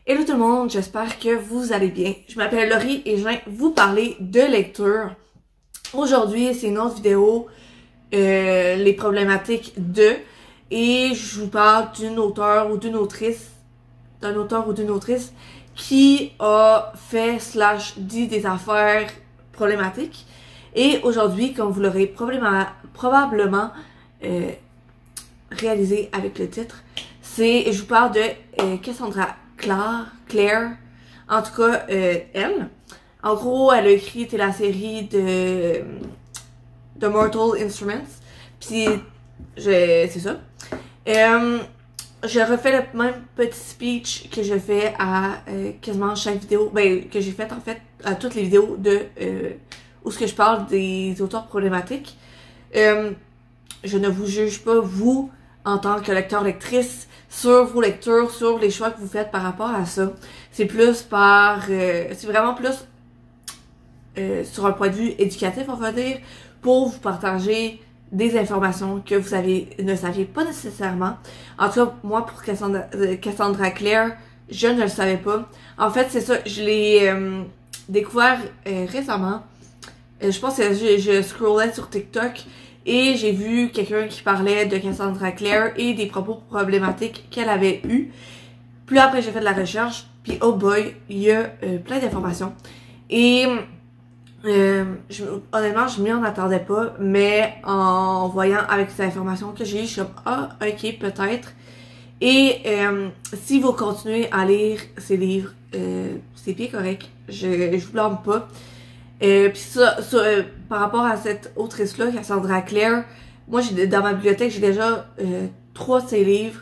Hello tout le monde, j'espère que vous allez bien. Je m'appelle Laurie et je viens vous parler de lecture. Aujourd'hui, c'est une autre vidéo, les problématiques de, et je vous parle d'une auteure ou d'une autrice, d'un auteur ou d'une autrice qui a fait / dit des affaires problématiques. Et aujourd'hui, comme vous l'aurez probablement réalisé avec le titre, je vous parle de Cassandra Clare, en tout cas, elle. En gros, elle a écrit la série de Mortal Instruments. Puis, c'est ça. Je refais le même petit speech que je fais à quasiment chaque vidéo, ben, que j'ai fait en fait à toutes les vidéos de où ce que je parle des auteurs problématiques. Je ne vous juge pas, vous, en tant que lecteur-lectrice, sur vos lectures, sur les choix que vous faites par rapport à ça. C'est plus c'est vraiment plus sur un point de vue éducatif, on va dire, pour vous partager des informations que vous ne saviez pas nécessairement. En tout cas, moi, pour Cassandra Clare, je ne le savais pas. En fait, c'est ça, je l'ai découvert récemment. Je pense que je scrollais sur TikTok et j'ai vu quelqu'un qui parlait de Cassandra Clare et des propos problématiques qu'elle avait eus. Puis après, j'ai fait de la recherche, puis oh boy, il y a plein d'informations. Et honnêtement, je m'y en attendais pas, mais en voyant avec ces informations que j'ai eues, je suis comme « Ah, ok, peut-être ». Et si vous continuez à lire ces livres, c'est bien correct, je vous blâme pas. Puis ça, par rapport à cette autrice-là, Cassandra Clare, moi, dans ma bibliothèque, j'ai déjà 3 de ses livres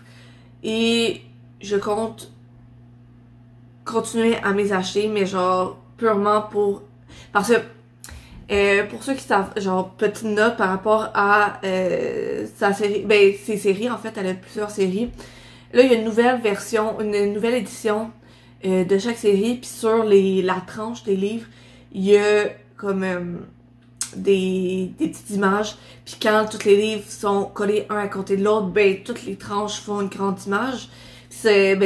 et je compte continuer à m'y acheter, mais genre purement parce que pour ceux qui savent, genre petite note par rapport à sa série, ben ses séries, en fait, elle a plusieurs séries. Là, il y a une nouvelle version, une nouvelle édition de chaque série, puis sur la tranche des livres, il y a comme des petites images, puis quand tous les livres sont collés un à côté de l'autre, ben toutes les tranches font une grande image. C'est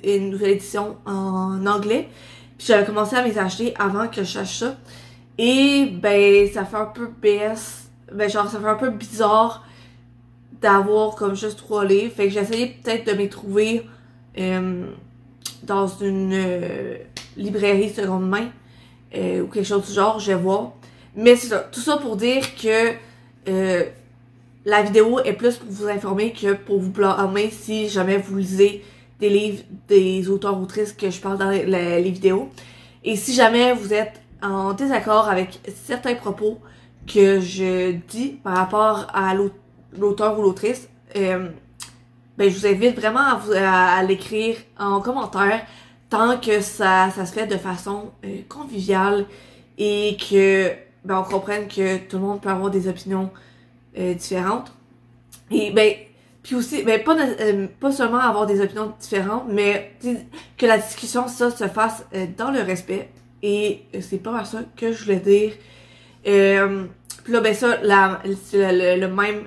une nouvelle édition en anglais. Puis j'avais commencé à m'y acheter avant que je sache ça. Et ben ça fait un peu BS, ben genre ça fait un peu bizarre d'avoir comme juste 3 livres. Fait que j'ai essayé peut-être de m'y trouver dans une librairie seconde main. Ou quelque chose du genre, je vais voir. Mais c'est ça, tout ça pour dire que la vidéo est plus pour vous informer que pour vous blâmer si jamais vous lisez des livres des auteurs-autrices que je parle dans les vidéos. Et si jamais vous êtes en désaccord avec certains propos que je dis par rapport à l'auteur ou l'autrice, ben je vous invite vraiment à l'écrire en commentaire, tant que ça se fait de façon conviviale et que ben, on comprenne que tout le monde peut avoir des opinions différentes. Et ben, puis aussi, ben pas seulement avoir des opinions différentes, mais que la discussion, ça, se fasse dans le respect. Et c'est pas à ça que je voulais dire. Puis là, ben ça, c'est le même...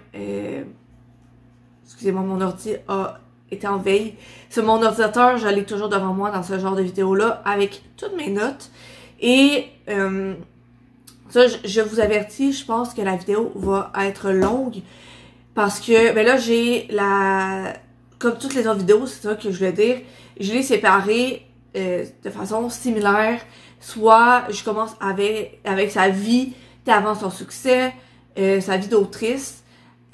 excusez-moi, mon ordi a été en veille. Sur mon ordinateur, je l'ai toujours devant moi dans ce genre de vidéo-là, avec toutes mes notes. Et ça, je vous avertis, je pense que la vidéo va être longue. Parce que, ben là, comme toutes les autres vidéos, c'est ça que je voulais dire, je l'ai séparée de façon similaire. Soit je commence avec sa vie avant son succès, sa vie d'autrice,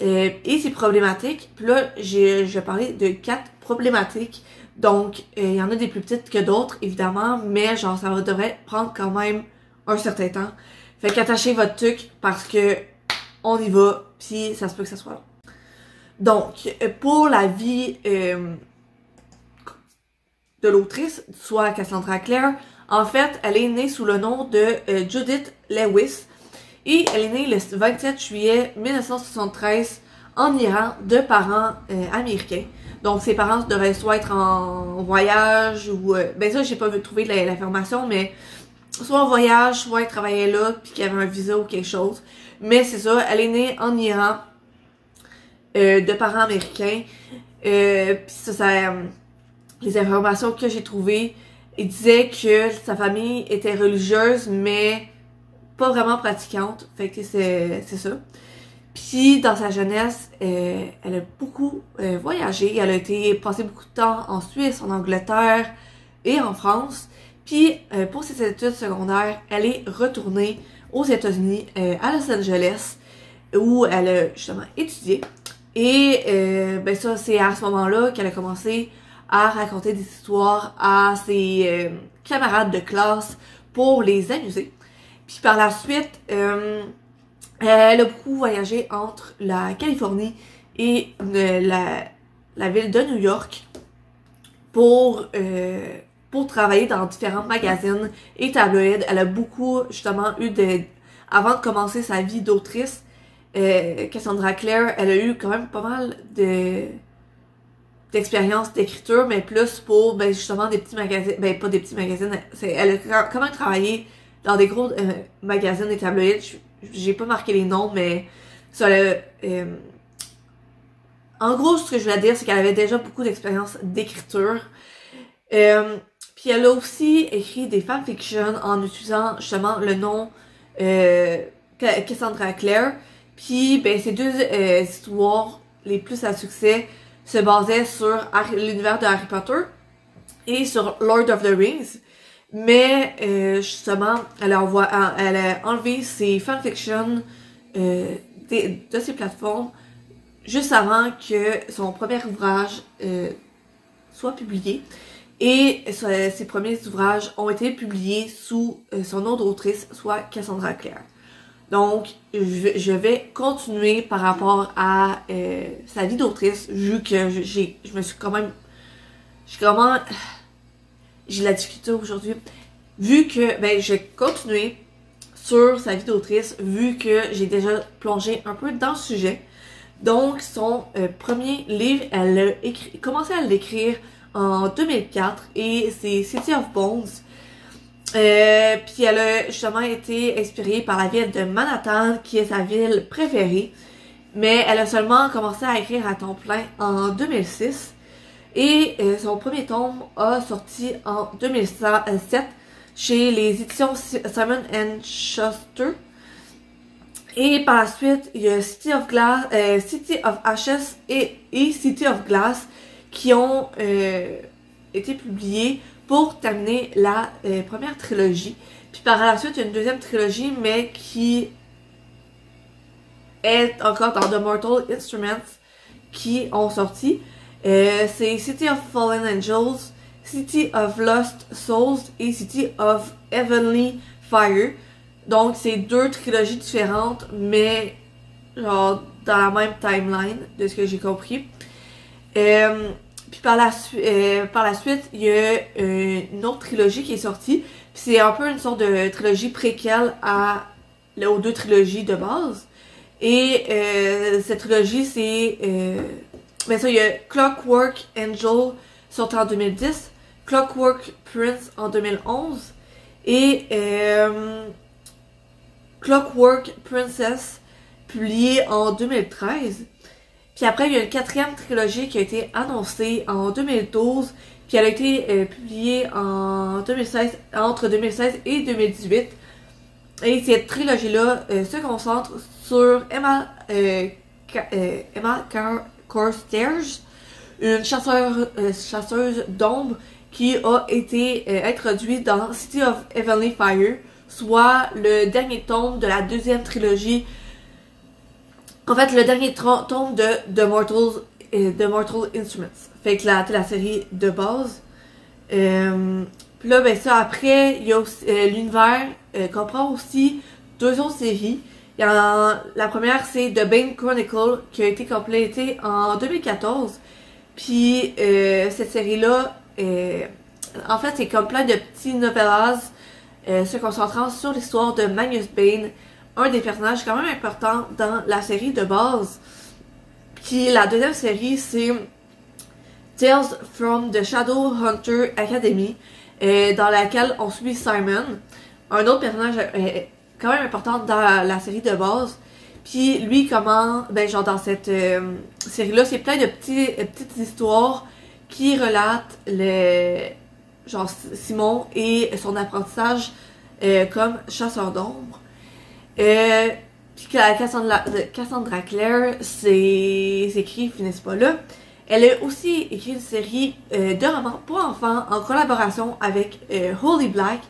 et ses problématiques. Puis là, je vais parler de 4 problématiques. Donc, il y en a des plus petites que d'autres, évidemment, mais genre, ça devrait prendre quand même un certain temps. Fait qu'attachez votre truc parce que on y va, puis ça se peut que ça soit long. Donc, pour la vie de l'autrice, soit Cassandra Clare, en fait, elle est née sous le nom de Judith Lewis et elle est née le 27 juillet 1973 en Iran de parents américains. Donc, ses parents devraient soit être en voyage ou... ben ça, j'ai pas trouvé l'information, mais soit en voyage, soit elle travaillait là, puis qu'il y avait un visa ou quelque chose. Mais c'est ça, elle est née en Iran de parents américains. Puis ça les informations que j'ai trouvées, il disait que sa famille était religieuse, mais pas vraiment pratiquante. Fait que c'est ça. Puis dans sa jeunesse, elle a beaucoup voyagé. Elle a été passé beaucoup de temps en Suisse, en Angleterre et en France. Puis pour ses études secondaires, elle est retournée aux États-Unis, à Los Angeles, où elle a justement étudié. Et ben ça, c'est à ce moment-là qu'elle a commencé à raconter des histoires à ses camarades de classe pour les amuser. Puis par la suite, elle a beaucoup voyagé entre la Californie et la ville de New York pour travailler dans différents magazines et tabloïds. Elle a beaucoup, justement, avant de commencer sa vie d'autrice, Cassandra Clare, elle a eu quand même pas mal d'expérience d'écriture, mais plus pour, ben, justement, des petits magazines, ben, pas des petits magazines, elle a quand même travaillé dans des gros magazines et tabloïds. J'ai pas marqué les noms, mais ça en gros, ce que je voulais dire, c'est qu'elle avait déjà beaucoup d'expérience d'écriture. Puis elle a aussi écrit des fanfictions en utilisant justement le nom Cassandra Clare. Puis ben, ces deux histoires les plus à succès se basaient sur l'univers de Harry Potter et sur Lord of the Rings. Mais justement, elle a enlevé ses fanfictions de ses plateformes juste avant que son premier ouvrage soit publié. Et ses premiers ouvrages ont été publiés sous son nom d'autrice, soit Cassandra Clare. Donc, je vais continuer par rapport à sa vie d'autrice, vu que je me suis quand même... J'ai la difficulté aujourd'hui. Vu que, ben, je vais continuer sur sa vie d'autrice, vu que j'ai déjà plongé un peu dans le sujet. Donc, son premier livre, elle a commencé à l'écrire en 2004 et c'est City of Bones. Puis elle a justement été inspirée par la ville de Manhattan, qui est sa ville préférée. Mais elle a seulement commencé à écrire à temps plein en 2006. Et son premier tome a sorti en 2007 chez les éditions Simon & Schuster. Et par la suite, il y a City of Ashes et City of Glass qui ont été publiés pour terminer la première trilogie. Puis par la suite, il y a une deuxième trilogie, mais qui est encore dans The Mortal Instruments qui ont sorti. C'est City of Fallen Angels, City of Lost Souls et City of Heavenly Fire. Donc c'est deux trilogies différentes, mais genre dans la même timeline, de ce que j'ai compris. Puis par la suite, il y a une autre trilogie qui est sortie. Puis c'est un peu une sorte de trilogie préquelle aux deux trilogies de base. Et cette trilogie, c'est... ben ça, il y a Clockwork Angel sorti en 2010, Clockwork Prince en 2011 et Clockwork Princess publié en 2013. Puis après, il y a une quatrième trilogie qui a été annoncée en 2012, puis elle a été publiée en 2016, entre 2016 et 2018. Et cette trilogie-là se concentre sur Emma Carstairs, une chasseuse d'ombre qui a été introduite dans City of Heavenly Fire, soit le dernier tome de la deuxième trilogie. En fait, le dernier tome de Mortal Instruments. Fait que la série de base. Puis là, ben ça, après, il y a l'univers comprend aussi deux autres séries. La première, c'est The Bane Chronicle, qui a été complétée en 2014. Puis cette série-là, en fait, c'est comme plein de petits novellas se concentrant sur l'histoire de Magnus Bane, un des personnages quand même importants dans la série de base. Puis la deuxième série, c'est Tales from the Shadowhunter Academy, dans laquelle on suit Simon, un autre personnage quand même important dans la série de base. Puis lui, comment, ben genre dans cette série-là, c'est plein de petites histoires qui relate genre Simon et son apprentissage comme chasseur d'ombre. Puis Cassandra Clare, ses écrits finissent pas là. Elle a aussi écrit une série de romans pour enfants en collaboration avec Holy Black.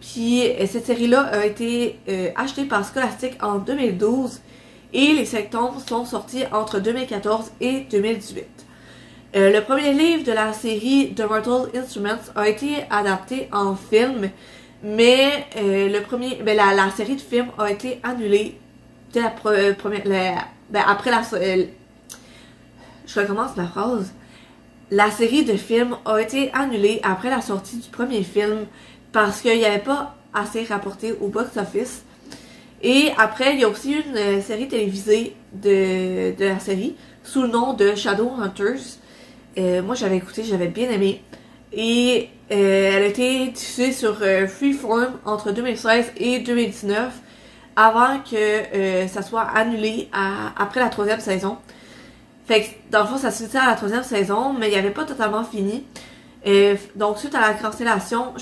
Puis cette série-là a été achetée par Scholastic en 2012 et les 5 tomes sont sortis entre 2014 et 2018. Le premier livre de la série The Mortal Instruments a été adapté en film, mais la série de films a été annulée dès après la je recommence ma phrase. La série de films a été annulée après la sortie du premier film parce qu'il n'y avait pas assez rapporté au box-office. Et après, il y a aussi une série télévisée de la série sous le nom de Shadowhunters. Moi, j'avais écouté, j'avais bien aimé. Et elle a été diffusée sur Freeform entre 2016 et 2019 avant que ça soit annulé après la 3e saison. Fait que, dans le fond, ça se finissait à la 3e saison, mais il n'y avait pas totalement fini. Donc, suite à la cancellation,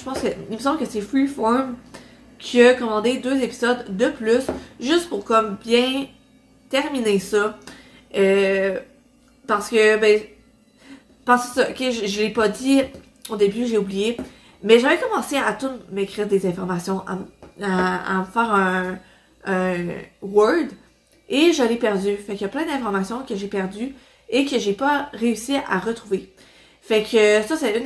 il me semble que c'est Freeform qui a commandé 2 épisodes de plus, juste pour comme bien terminer ça. Parce que ça, ok, je l'ai pas dit au début, j'ai oublié. Mais j'avais commencé à tout m'écrire des informations, à me faire un Word. Et je l'ai perdu. Fait qu'il y a plein d'informations que j'ai perdues et que j'ai pas réussi à retrouver. Fait que ça, c'est une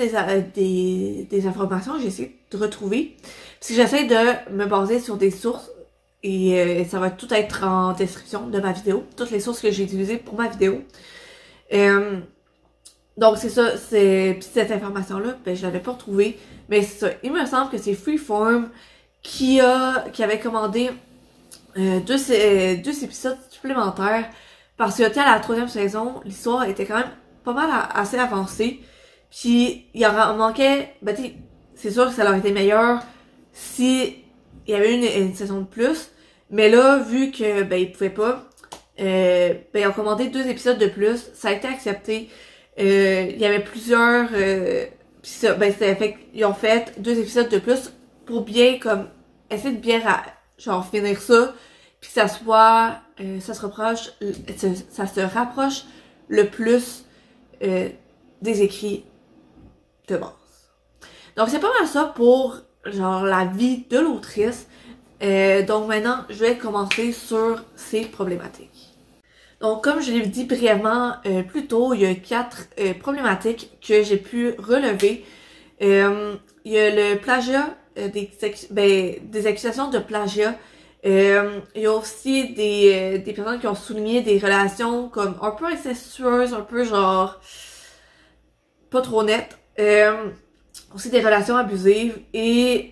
des informations que j'ai essayé de retrouver. Parce que j'essaie de me baser sur des sources et ça va tout être en description de ma vidéo. Toutes les sources que j'ai utilisées pour ma vidéo. Donc c'est ça, puis cette information-là, ben je l'avais pas retrouvée. Mais c'est ça, il me semble que c'est Freeform qui avait commandé 2 épisodes supplémentaires parce que à la 3e saison, l'histoire était quand même pas mal assez avancée. Puis il en manquait, c'est sûr que ça aurait été meilleur si il y avait une saison de plus. Mais là, vu que ils pouvaient pas, ils ont commandé 2 épisodes de plus, ça a été accepté. Il y avait plusieurs pis ça, ils ont fait 2 épisodes de plus pour bien comme essayer de bien genre finir ça puis que ça soit ça se rapproche le plus des écrits de base. Donc c'est pas mal ça pour genre la vie de l'autrice. Donc maintenant je vais commencer sur ces problématiques. Donc, comme je l'ai dit brièvement plus tôt, il y a 4 problématiques que j'ai pu relever. Il y a le plagiat, des accusations de plagiat. Il y a aussi des personnes qui ont souligné des relations comme un peu incestueuses, un peu genre pas trop nettes. Aussi des relations abusives et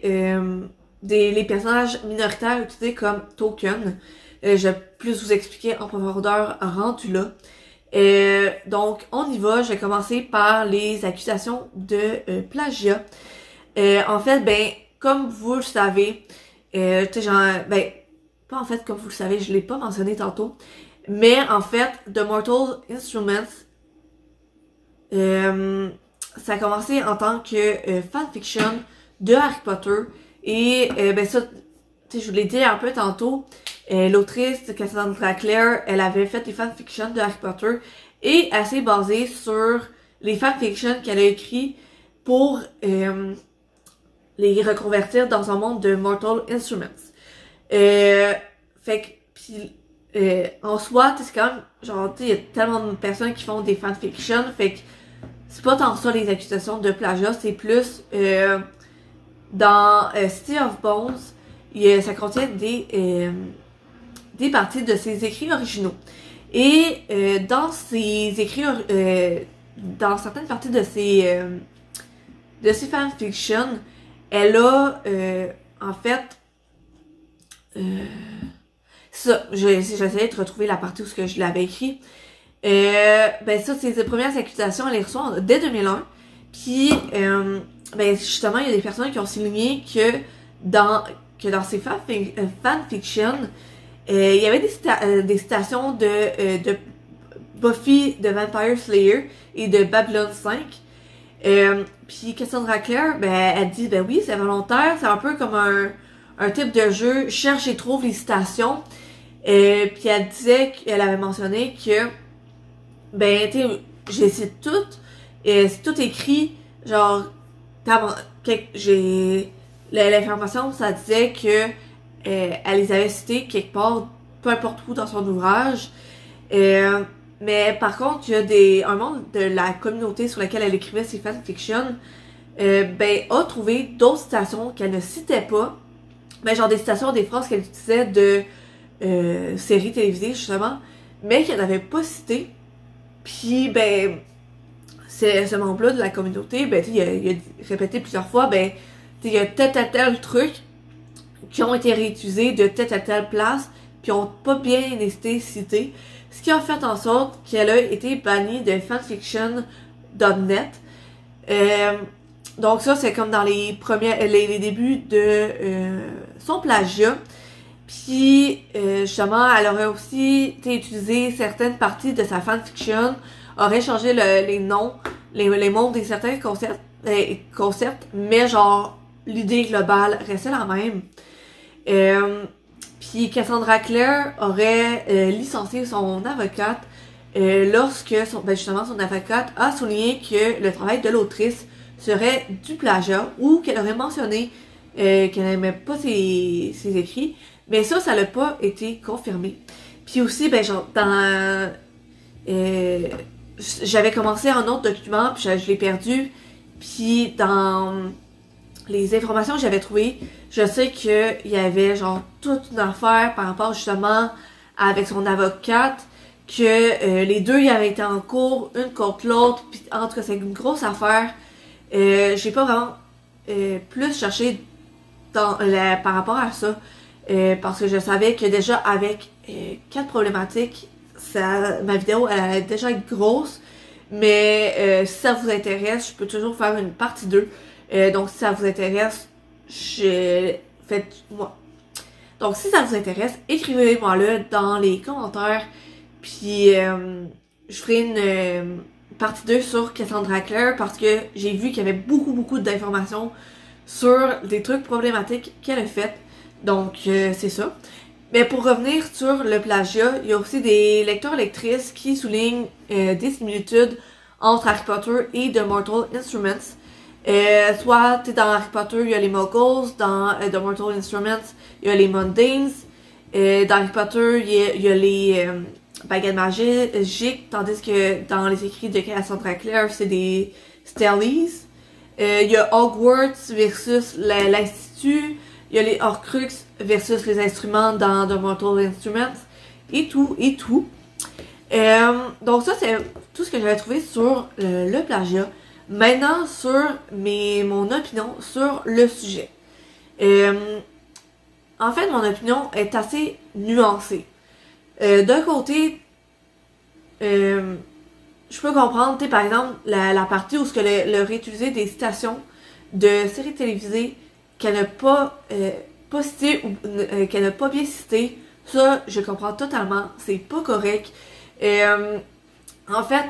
les personnages minoritaires utilisés comme token. Je vais plus vous expliquer en profondeur rendu là. Donc, on y va. Je vais commencer par les accusations de plagiat. En fait, comme vous le savez, pas en fait comme vous le savez, je l'ai pas mentionné tantôt, mais en fait, The Mortal Instruments, ça a commencé en tant que fanfiction de Harry Potter. Et ça, je vous l'ai dit un peu tantôt, l'autrice Cassandra Clare, elle avait fait des fanfictions de Harry Potter et elle s'est basée sur les fanfictions qu'elle a écrits pour les reconvertir dans un monde de Mortal Instruments. En soi, c'est quand même, genre, il y a tellement de personnes qui font des fanfictions, fait que c'est pas tant ça les accusations de plagiat, c'est plus dans City of Bones, ça contient des parties de ses écrits originaux. Et dans ses écrits, dans certaines parties de ses fanfictions, elle a en fait ça, j'essayais de retrouver la partie où je l'avais écrit. Ça, c'est ses premières accusations, elle les reçoit dès 2001. Puis justement, il y a des personnes qui ont souligné que dans ces fanfictions, il y avait des citations de Buffy the Vampire Slayer et de Babylon 5. Puis Cassandra Clare, ben, elle dit, ben oui, c'est volontaire, c'est un peu comme un type de jeu, cherche et trouve les citations. Puis elle disait qu'elle avait mentionné que, ben, tu sais, j'ai cite toutes, et c'est tout écrit, genre, j'ai, l'information, ça disait que, elle les avait cités quelque part, peu importe où dans son ouvrage. Mais par contre, il y a un membre de la communauté sur laquelle elle écrivait ses fanfictions, ben, a trouvé d'autres citations qu'elle ne citait pas. Ben, genre des citations, des phrases qu'elle utilisait de séries télévisées, justement, mais qu'elle n'avait pas citées. Puis, ben, ce membre-là de la communauté, ben, tu sais, il a répété plusieurs fois, ben, tu sais, il y a tel truc qui ont été réutilisés de telle place, puis ont pas bien été cités. Ce qui a fait en sorte qu'elle a été bannie de fanfiction.net. Donc ça, c'est comme dans les débuts de son plagiat. Puis, justement, elle aurait aussi utilisé certaines parties de sa fanfiction, aurait changé les noms, les mots des certains concepts, mais genre, l'idée globale restait la même. Puis Cassandra Clare aurait licencié son avocate lorsque justement son avocate a souligné que le travail de l'autrice serait du plagiat ou qu'elle aurait mentionné qu'elle n'aimait pas ses écrits, mais ça l'a pas été confirmé. Puis aussi, ben genre, j'avais commencé un autre document, puis je l'ai perdu, puis dans les informations que j'avais trouvées, je sais qu'il y avait genre toute une affaire par rapport justement avec son avocate, que les deux y avaient été en cours, une contre l'autre, puis en tout cas c'est une grosse affaire. J'ai pas vraiment plus cherché par rapport à ça, parce que je savais que déjà avec 4 problématiques, ma vidéo elle allait déjà être grosse, mais si ça vous intéresse, je peux toujours faire une partie 2. Donc si ça vous intéresse, faites-moi. Donc si ça vous intéresse, écrivez-moi là dans les commentaires, puis je ferai une partie 2 sur Cassandra Clare parce que j'ai vu qu'il y avait beaucoup d'informations sur des trucs problématiques qu'elle a fait. Donc c'est ça. Mais pour revenir sur le plagiat, il y a aussi des lecteurs-lectrices qui soulignent des similitudes entre Harry Potter et The Mortal Instruments. Soit dans Harry Potter il y a les Muggles, dans The Mortal Instruments il y a les Mundanes, dans Harry Potter il y a les baguettes magiques, tandis que dans les écrits de Cassandra Clare c'est des Stellies. Il y a Hogwarts versus l'Institut, il y a les Horcruxes versus les instruments dans The Mortal Instruments, et tout. Donc ça c'est tout ce que j'avais trouvé sur le plagiat. Maintenant, sur mon opinion sur le sujet. En fait, mon opinion est assez nuancée. D'un côté, je peux comprendre, tu sais, par exemple, la partie où ce que le réutiliser des citations de séries télévisées qu'elle n'a pas citées ou qu'elle n'a pas bien citées, ça, je comprends totalement. C'est pas correct. En fait,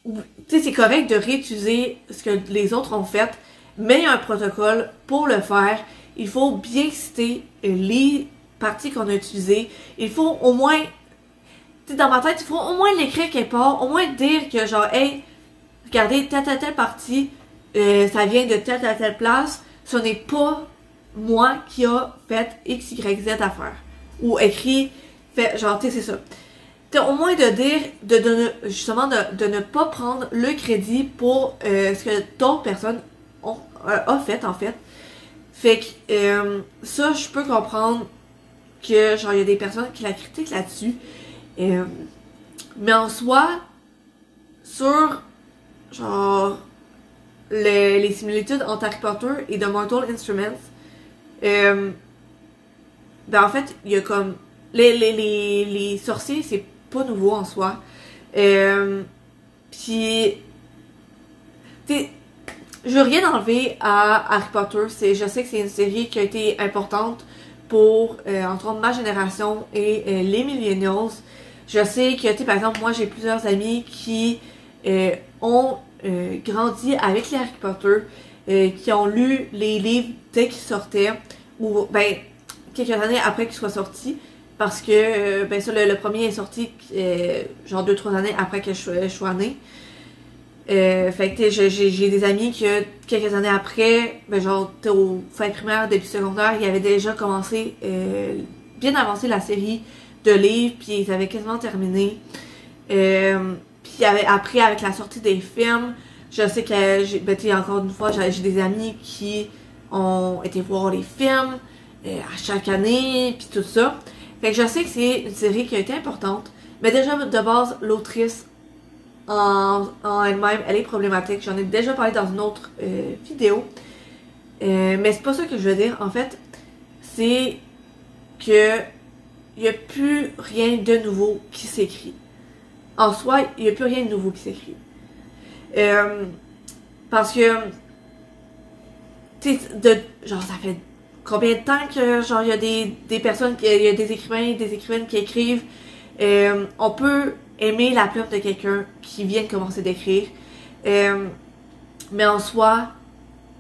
tu sais, c'est correct de réutiliser ce que les autres ont fait, mais il y a un protocole pour le faire. Il faut bien citer les parties qu'on a utilisées. Il faut au moins, tu sais, dans ma tête, il faut au moins l'écrire quelque part, au moins dire que genre, hey, regardez, telle partie, ça vient de telle place, ce n'est pas moi qui a fait X, Y, Z à faire. Ou écrit, fait, genre, tu sais, c'est ça. Au moins de dire, justement, de ne pas prendre le crédit pour ce que d'autres personnes ont fait, en fait. Fait que ça, je peux comprendre que, genre, il y a des personnes qui la critiquent là-dessus. Mais en soi, sur, genre, les similitudes entre Harry Potter et The Mortal Instruments, ben, en fait, il y a comme, les sorciers, c'est pas nouveau en soi. Puis, je veux rien enlever à Harry Potter. Je sais que c'est une série qui a été importante pour, entre autres, ma génération et les millennials. Je sais que, par exemple, moi, j'ai plusieurs amis qui ont grandi avec les Harry Potter, qui ont lu les livres dès qu'ils sortaient, ou ben quelques années après qu'ils soient sortis, parce que ben ça, le premier est sorti genre 2-3 années après que je sois née. Fait que j'ai des amis qui quelques années après, ben genre au fin primaire, début secondaire, ils avaient déjà commencé bien avancé la série de livres, puis ils avaient quasiment terminé. Puis après, avec la sortie des films, je sais que ben, encore une fois, j'ai des amis qui ont été voir les films à chaque année, puis tout ça. Fait que je sais que c'est une série qui a été importante, mais déjà de base, l'autrice en elle-même, elle est problématique. J'en ai déjà parlé dans une autre vidéo. Mais c'est pas ça que je veux dire. En fait, c'est que il n'y a plus rien de nouveau qui s'écrit. En soi, il n'y a plus rien de nouveau qui s'écrit. Parce que, tu sais, genre, ça fait combien de temps que, genre, il y a des personnes, il y a des écrivains et des écrivaines qui écrivent. On peut aimer la plume de quelqu'un qui vient de commencer d'écrire. Mais en soi,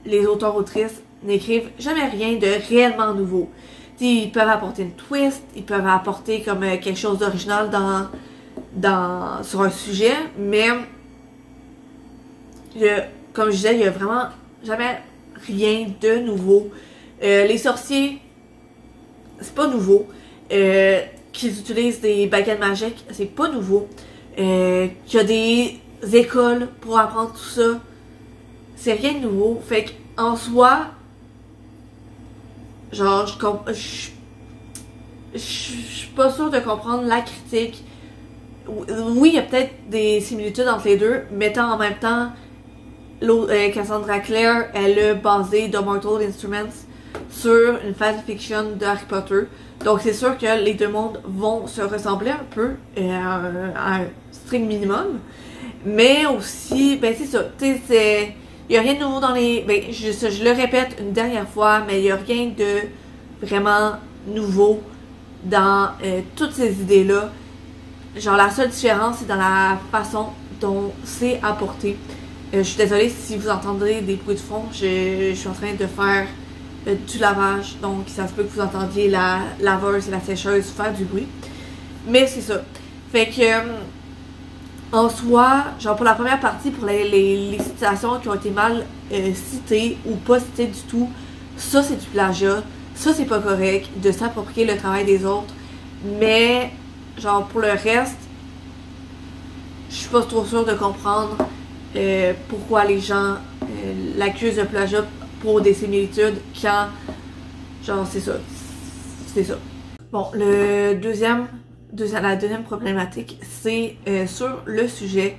les auteurs-autrices n'écrivent jamais rien de réellement nouveau. T'sais, ils peuvent apporter une twist, ils peuvent apporter comme quelque chose d'original sur un sujet, mais comme je disais, il y a vraiment jamais rien de nouveau. Les sorciers, c'est pas nouveau. Qu'ils utilisent des baguettes magiques, c'est pas nouveau. Qu'il y a des écoles pour apprendre tout ça, c'est rien de nouveau. Fait qu'en soi, genre, je suis pas sûre de comprendre la critique. Oui, il y a peut-être des similitudes entre les deux, mettant en même temps Cassandra Clare, elle a basé The Mortal Instruments sur une fanfiction de Harry Potter. Donc c'est sûr que les deux mondes vont se ressembler un peu à un strict minimum. Mais aussi, ben c'est ça, tu sais, il y a rien de nouveau dans les... Ben, je le répète une dernière fois, mais il y a rien de vraiment nouveau dans toutes ces idées-là. Genre la seule différence, c'est dans la façon dont c'est apporté. Je suis désolée si vous entendez des bruits de fond, je suis en train de faire du lavage, donc ça se peut que vous entendiez la laveuse et la sécheuse faire du bruit. Mais c'est ça. Fait que, en soi, genre pour la première partie, pour les citations qui ont été mal citées ou pas citées du tout, ça c'est du plagiat, ça c'est pas correct de s'approprier le travail des autres. Mais, genre pour le reste, je suis pas trop sûre de comprendre pourquoi les gens l'accusent de plagiat pour des similitudes quand, genre, c'est ça. C'est ça. Bon, la deuxième problématique, c'est sur le sujet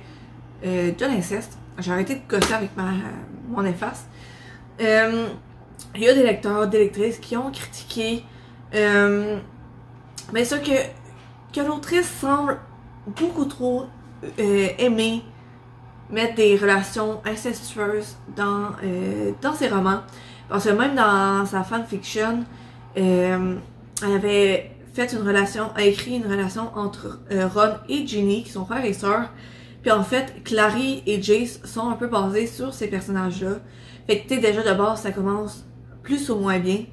de l'inceste. J'ai arrêté de gosser avec mon efface. Il y a des lecteurs, des lectrices qui ont critiqué, mais ça que l'autrice semble beaucoup trop aimer mettre des relations incestueuses dans ses romans. Parce que même dans sa fanfiction, elle avait écrit une relation entre Ron et Ginny, qui sont frères et sœurs. Puis en fait, Clary et Jace sont un peu basés sur ces personnages-là. Fait que tu sais, déjà de base, ça commence plus ou moins bien.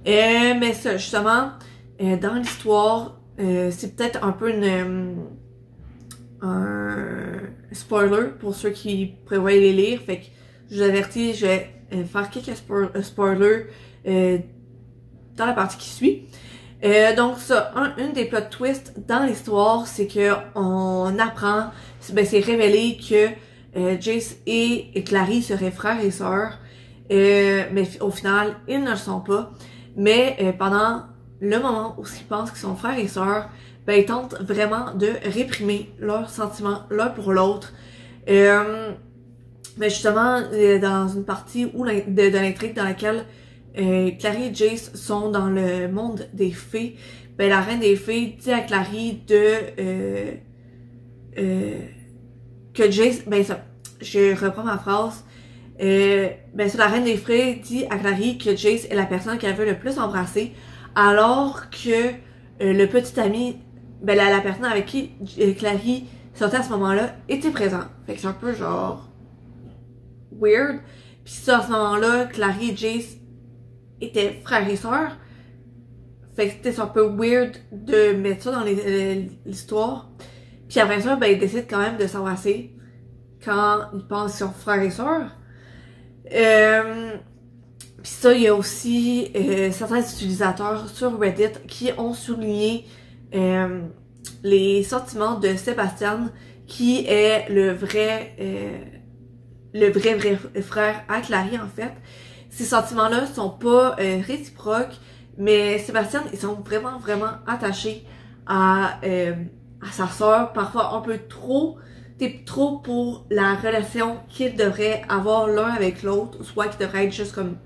Mais ça, justement, dans l'histoire, c'est peut-être un peu un spoiler pour ceux qui prévoient les lire. Fait que je vous avertis, je vais faire quelques spoilers dans la partie qui suit. Donc ça, une des plot twists dans l'histoire, c'est que on apprend, c'est révélé que Jace et Clary seraient frères et sœurs, mais au final, ils ne le sont pas. Mais pendant le moment où ils pensent qu'ils sont frères et sœurs, ben ils tentent vraiment de réprimer leurs sentiments l'un pour l'autre. Mais justement, dans une partie de l'intrigue dans laquelle Clary et Jace sont dans le monde des fées, ben la reine des fées dit à Clary que Jace, ben ça, je reprends ma phrase, ben ça, la reine des fées dit à Clary que Jace est la personne qu'elle veut le plus embrasser, alors que le petit ami, ben la personne avec qui Clary sortait à ce moment-là était présent. Fait que c'est un peu genre, weird. Puis ça, à ce moment-là, Clary et Jace étaient frères et sœurs. Fait que c'était un peu weird de mettre ça dans l'histoire. Puis après ça, ben, ils décident quand même de s'embrasser quand ils pensent qu'ils sont frères et sœurs. Puis ça, il y a aussi certains utilisateurs sur Reddit qui ont souligné les sentiments de Sébastien, qui est le vrai frère à Clary, en fait. Ces sentiments-là sont pas réciproques, mais Sébastien, ils sont vraiment, vraiment attachés à sa sœur, parfois un peu trop, trop pour la relation qu'ils devraient avoir l'un avec l'autre, soit qu'ils devraient être juste comme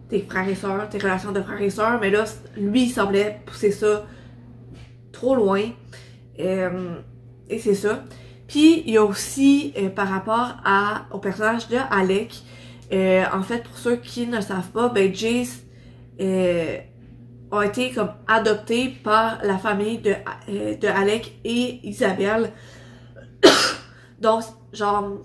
tes frères et sœurs, tes relations de frères et sœurs, mais là, lui, il semblait pousser ça trop loin, et c'est ça. Puis, il y a aussi, par rapport au personnage de Alec, en fait, pour ceux qui ne le savent pas, ben, Jace a été comme adopté par la famille de Alec et Isabelle. Donc, genre,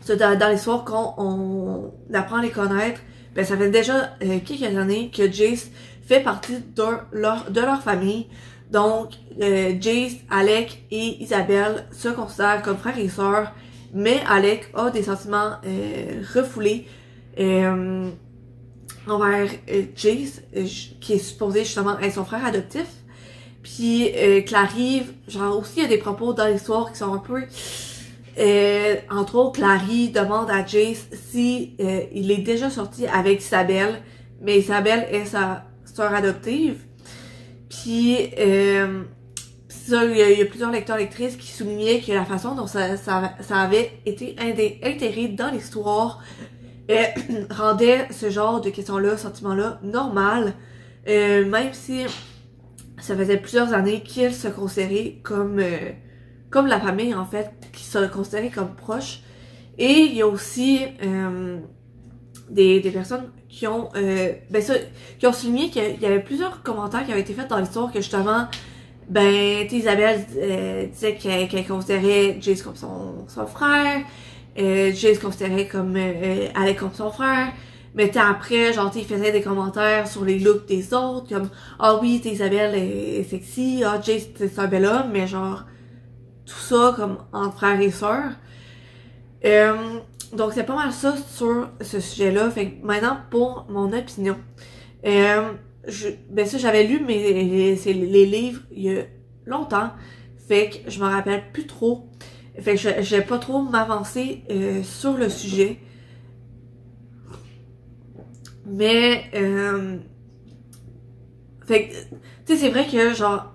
dans l'histoire, quand on apprend à les connaître, ben, ça fait déjà quelques années que Jace fait partie de leur famille. Donc, Jace, Alec et Isabelle se considèrent comme frères et sœurs, mais Alec a des sentiments refoulés envers Jace, qui est supposé justement être son frère adoptif. Puis Clary, genre aussi il y a des propos dans l'histoire qui sont un peu... entre autres, Clary demande à Jace si il est déjà sorti avec Isabelle, mais Isabelle est sa sœur adoptive. Puis ça, il y a plusieurs lecteurs lectrices qui soulignaient que la façon dont ça avait été intégré dans l'histoire rendait ce genre de questions-là, sentiments-là, normal, même si ça faisait plusieurs années qu'ils se considéraient comme la famille, en fait, qui se considéraient comme proches. Et il y a aussi des personnes qui ont qui ont souligné qu'il y avait plusieurs commentaires qui avaient été faits dans l'histoire que justement, ben, Isabelle disait qu'elle considérait Jace comme son frère, Jace considérait comme Alec comme son frère, mais après, genre, il faisait des commentaires sur les looks des autres, comme « Ah oui, Isabelle est sexy, ah Jace c'est un bel homme », mais genre, tout ça comme entre frères et sœurs. Donc c'est pas mal ça sur ce sujet-là. Fait que maintenant pour mon opinion. Ben ça, j'avais lu les livres il y a longtemps. Fait que je m'en rappelle plus trop. Fait que je vais pas trop m'avancer sur le sujet. Mais fait que tu sais, c'est vrai que genre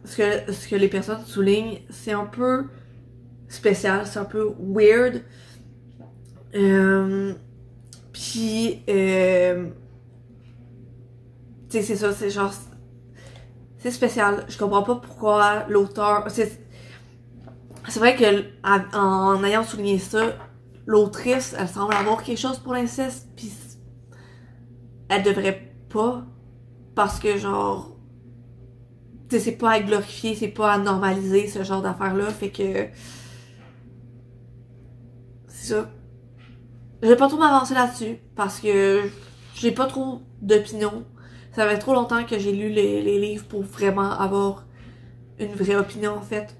ce que les personnes soulignent, c'est un peu spécial, c'est un peu weird. Puis tu sais, c'est ça, c'est genre, c'est spécial. Je comprends pas pourquoi l'auteur, c'est vrai que en ayant souligné ça, l'autrice, elle semble avoir quelque chose pour l'inceste, puis elle devrait pas, parce que genre, tu sais, c'est pas à glorifier, c'est pas à normaliser ce genre d'affaires-là, fait que c'est ça. Je vais pas trop m'avancer là-dessus, parce que j'ai pas trop d'opinion. Ça fait trop longtemps que j'ai lu les livres pour vraiment avoir une vraie opinion, en fait.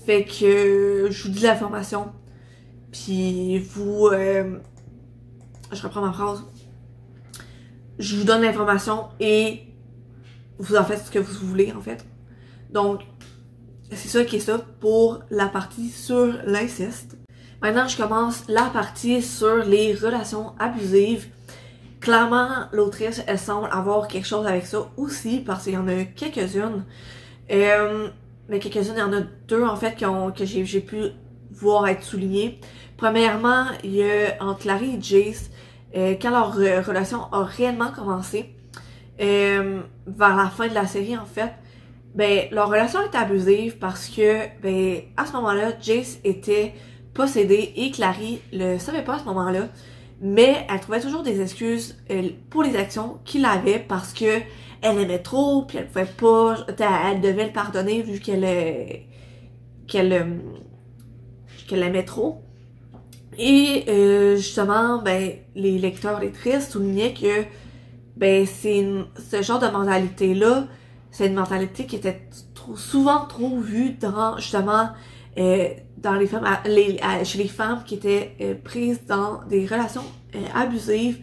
Fait que je vous dis l'information. Puis vous... je reprends ma phrase. Je vous donne l'information et vous en faites ce que vous voulez, en fait. Donc, c'est ça qui est ça pour la partie sur l'inceste. Maintenant, je commence la partie sur les relations abusives. Clairement, l'autrice, elle semble avoir quelque chose avec ça aussi, parce qu'il y en a quelques-unes. Mais quelques-unes, il y en a deux, en fait, que j'ai pu voir être soulignées. Premièrement, il y a entre Clary et Jace, quand leur relation a réellement commencé, vers la fin de la série, en fait, ben, leur relation est abusive parce que, ben, à ce moment-là, Jace était possédé et Clary le savait pas à ce moment-là, mais elle trouvait toujours des excuses pour les actions qu'il avait parce que elle aimait trop, puis elle pouvait pas, elle devait le pardonner vu qu'elle l'aimait trop. Et justement, ben, les lecteurs, lectrices soulignaient que ben ce genre de mentalité-là, c'est une mentalité qui était souvent trop vue dans justement dans les femmes, chez les femmes qui étaient prises dans des relations abusives,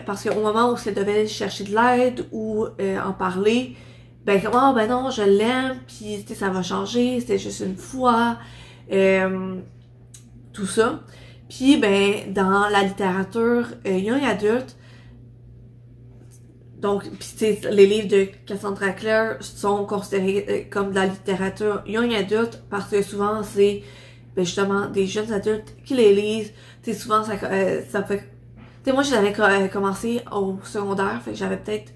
parce qu'au moment où elles devaient chercher de l'aide ou en parler, ben comment, ben non, je l'aime, puis ça va changer, c'était juste une fois, tout ça. Puis ben dans la littérature young adulte, donc pis les livres de Cassandra Clare sont considérés comme de la littérature young adulte parce que souvent c'est ben, justement des jeunes adultes qui les lisent. Tu sais souvent ça fait, tu sais moi j'avais commencé au secondaire, fait que j'avais peut-être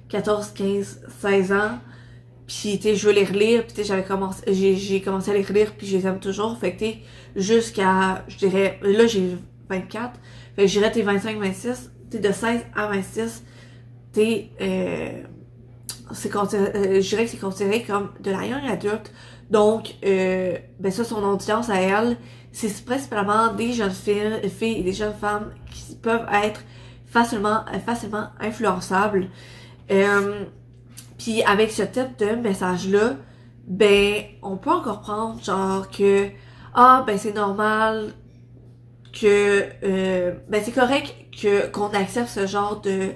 14, 15, 16 ans. Puis tu sais je veux les relire, puis tu sais j'ai commencé à les relire puis je les aime toujours, fait que tu sais jusqu'à je dirais là j'ai 24, fait que je dirais t'es 25 26, tu sais de 16 à 26, t'es je dirais que c'est considéré comme de la young adulte. Donc ben ça son audience à elle, c'est principalement des jeunes filles et des jeunes femmes qui peuvent être facilement influençables. Puis avec ce type de message-là, ben, on peut encore prendre genre que ben c'est normal que ben c'est correct qu'on accepte ce genre de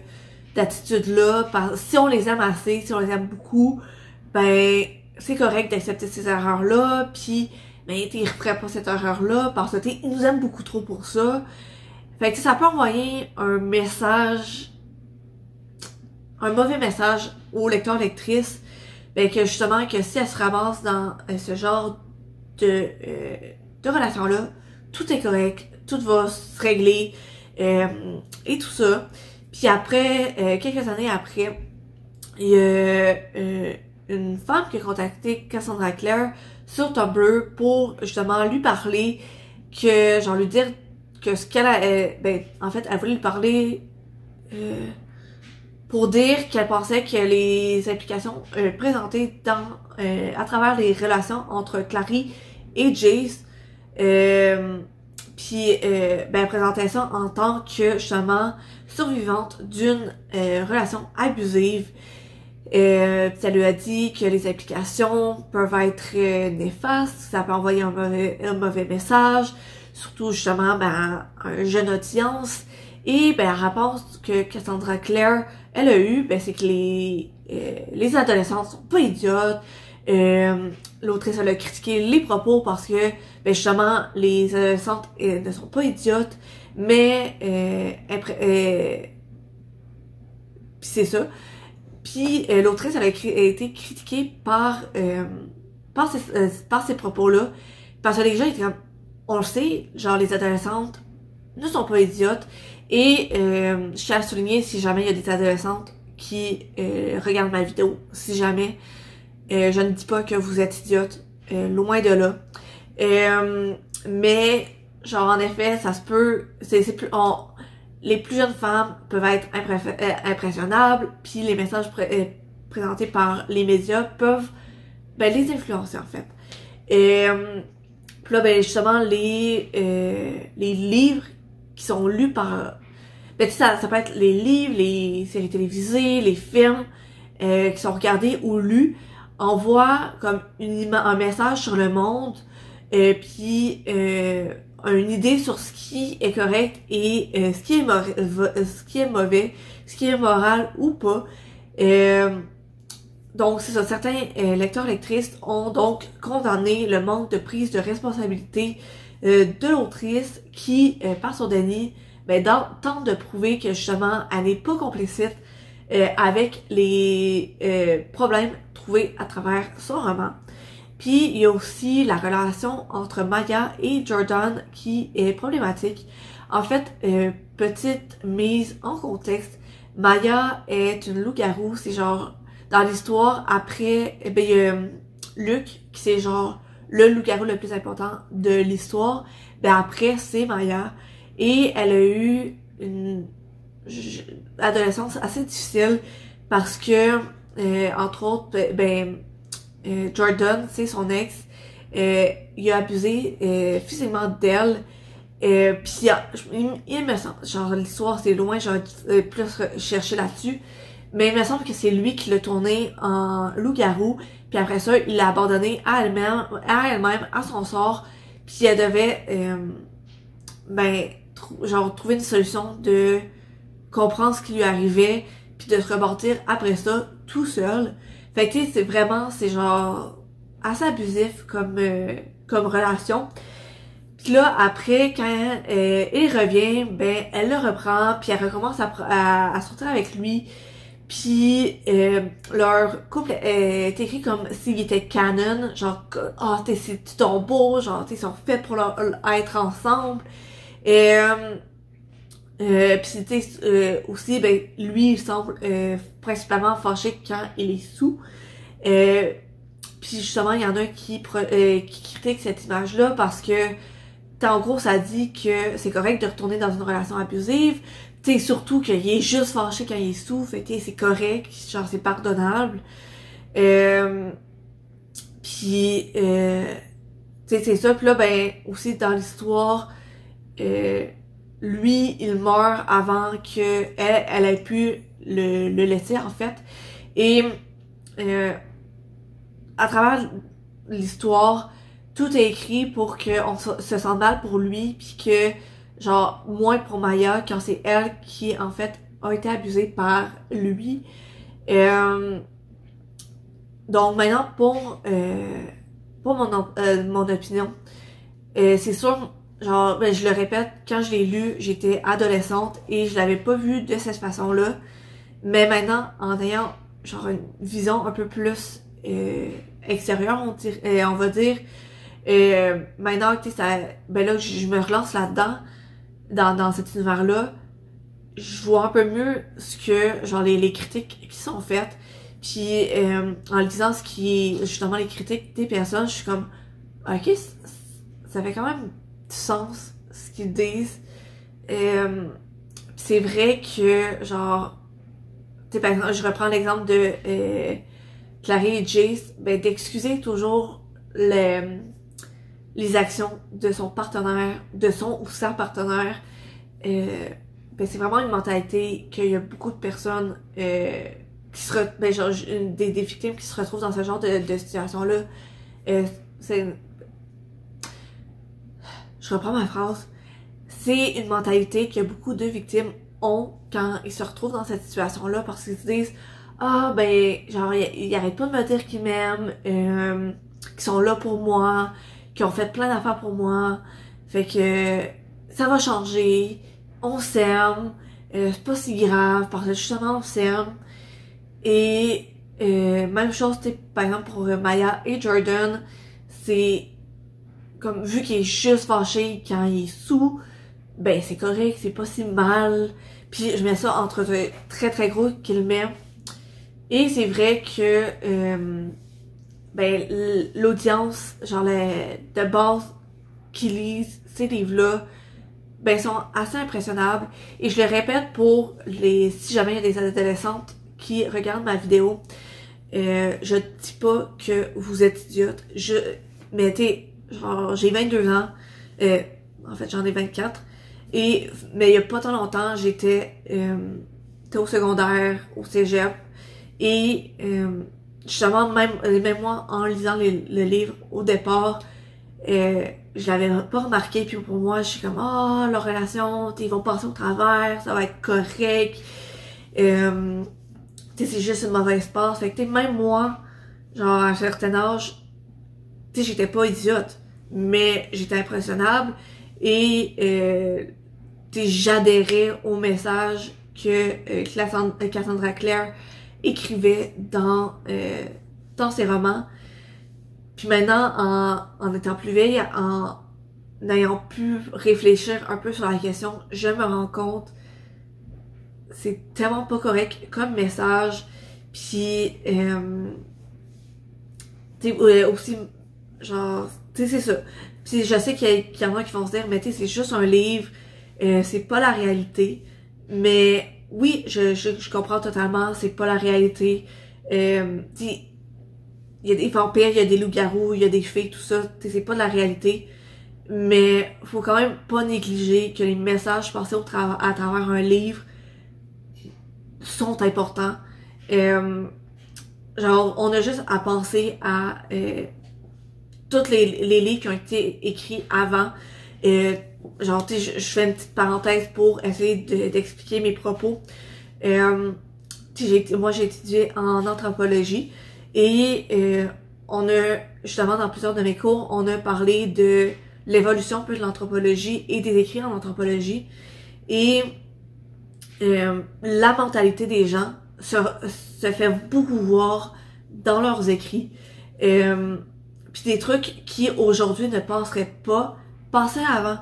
d'attitude-là, si on les aime assez, si on les aime beaucoup, ben c'est correct d'accepter ces erreurs-là, puis ben ils referaient pas cette erreur-là parce que ils nous aiment beaucoup trop pour ça. Fait que ça peut envoyer un message, un mauvais message aux lecteurs lectrices, ben que justement que si elles se ramassent dans ce genre de relation-là, tout est correct, tout va se régler et tout ça. Puis après, quelques années après, il y a une femme qui a contacté Cassandra Clare sur Tumblr pour justement lui parler que, genre lui dire que ce qu'elle a, ben en fait elle voulait lui parler pour dire qu'elle pensait que les implications présentées dans à travers les relations entre Clary et Jace, puis ben elle présentait ça en tant que justement survivante d'une relation abusive. Ça lui a dit que les implications peuvent être néfastes, ça peut envoyer un mauvais message, surtout justement ben, à une jeune audience. Et ben la réponse que Cassandra Clare elle a eue, ben c'est que les adolescents sont pas idiotes. L'autrice elle a critiqué les propos parce que ben justement les adolescentes ne sont pas idiotes, mais puis c'est ça. Puis l'autrice elle a été critiquée par ces propos-là parce que les gens étaient comme on le sait, genre les adolescentes ne sont pas idiotes. Et je tiens à souligner si jamais il y a des adolescentes qui regardent ma vidéo, si jamais je ne dis pas que vous êtes idiotes, loin de là. Mais genre en effet, ça se peut, les plus jeunes femmes peuvent être impressionnables, puis les messages présentés par les médias peuvent ben, les influencer en fait. Puis là ben justement les livres qui sont lus par ben ça peut être les livres, les séries télévisées, les films qui sont regardés ou lus envoient comme un message sur le monde puis une idée sur ce qui est correct et ce qui est mauvais, ce qui est moral ou pas. Donc c'est ça, certains lecteurs lectrices ont donc condamné le manque de prise de responsabilité de l'autrice qui, par son déni, ben, tente de prouver que justement elle n'est pas complicite avec les problèmes trouvés à travers son roman. Puis il y a aussi la relation entre Maya et Jordan qui est problématique. En fait, petite mise en contexte, Maya est une loup-garou, c'est genre dans l'histoire après, ben il y a Luc qui c'est genre le loup-garou le plus important de l'histoire. Ben après c'est Maya et elle a eu une adolescence assez difficile parce que entre autres ben Jordan, c'est son ex, il a abusé physiquement d'elle Pis il me semble, genre l'histoire c'est loin, j'aurais plus cherché là-dessus, mais il me semble que c'est lui qui l'a tourné en loup-garou, puis après ça, il l'a abandonné à elle-même, à son sort, puis elle devait, ben, genre trouver une solution de comprendre ce qui lui arrivait, puis de se rebâtir après ça, tout seul. Fait que tu sais, c'est genre assez abusif comme relation. Puis là, après, quand il revient, ben, elle le reprend, puis elle recommence à sortir avec lui. Puis leur couple est écrit comme s'il était canon, genre ah c'est ton beau, genre ils sont faits pour être ensemble. Et puis aussi ben lui il semble principalement fâché quand il est sous. Puis justement il y en a un qui critique cette image là parce que en gros ça dit que c'est correct de retourner dans une relation abusive. T'sais, surtout qu'il est juste fâché quand il est sous, fait que c'est correct, genre c'est pardonnable. Puis c'est ça, puis là ben aussi dans l'histoire, lui il meurt avant que elle ait pu le laisser en fait. Et à travers l'histoire, tout est écrit pour qu'on se sente mal pour lui, puis que genre moins pour Maya quand c'est elle qui en fait a été abusée par lui. Donc maintenant pour mon opinion, c'est sûr, genre ben, je le répète, quand je l'ai lu j'étais adolescente et je l'avais pas vu de cette façon-là, mais maintenant en ayant genre une vision un peu plus extérieure on va dire, maintenant tu sais ça, ben là je me relance là-dedans dans cet univers-là, je vois un peu mieux ce que genre les critiques qui sont faites, puis en lisant ce qui est justement les critiques des personnes, je suis comme ok, ça fait quand même du sens ce qu'ils disent. C'est vrai que genre tu sais par exemple je reprends l'exemple de Clary et Jace, ben d'excuser toujours les actions de son partenaire, de son ou sa partenaire, ben c'est vraiment une mentalité qu'il y a beaucoup de personnes qui se ben genre des victimes qui se retrouvent dans ce genre de situation-là. Je reprends ma phrase. C'est une mentalité que beaucoup de victimes ont quand ils se retrouvent dans cette situation-là parce qu'ils se disent ah ben genre ils arrêtent pas de me dire qu'ils m'aiment, qu'ils sont là pour moi, qui ont fait plein d'affaires pour moi, fait que ça va changer, on s'aime, c'est pas si grave parce que justement on s'aime. Et même chose par exemple pour Maya et Jordan, c'est comme vu qu'il est juste fâché quand il est sous, ben c'est correct, c'est pas si mal, puis je mets ça entre très très gros qu'il met. Et c'est vrai que ben l'audience genre de base qui lisent ces livres-là ben sont assez impressionnables, et je le répète pour si jamais il y a des adolescentes qui regardent ma vidéo, je dis pas que vous êtes idiotes, mais genre j'ai 22 ans, en fait j'en ai 24, mais il y a pas tant longtemps j'étais au secondaire, au cégep, et justement même moi en lisant le livre au départ, je l'avais pas remarqué, puis pour moi je suis comme ah leur relation ils vont passer au travers, ça va être correct, c'est juste une mauvaise passe. Fait que même moi genre à un certain âge j'étais pas idiote, mais j'étais impressionnable, et j'adhérais au message que Cassandra Clare écrivait dans ses romans. Puis maintenant, en étant plus vieille, en ayant pu réfléchir un peu sur la question, je me rends compte c'est tellement pas correct comme message. Puis aussi genre tu sais c'est ça. Puis je sais qu'il y en a qui vont se dire mais tu sais c'est juste un livre, c'est pas la réalité. Mais oui, je comprends totalement, c'est pas la réalité. Il y a des vampires, il y a des loups-garous, il y a des fées, tout ça, c'est pas de la réalité. mais faut quand même pas négliger que les messages passés à travers un livre sont importants. Genre, on a juste à penser à tous les livres qui ont été écrits avant. Genre, tu sais, je fais une petite parenthèse pour essayer d'expliquer mes propos. Moi, j'ai étudié en anthropologie et on a, justement, dans plusieurs de mes cours, on a parlé de l'évolution un peu de l'anthropologie et des écrits en anthropologie. Et la mentalité des gens se fait beaucoup voir dans leurs écrits. Puis des trucs qui aujourd'hui ne passeraient pas, passaient avant.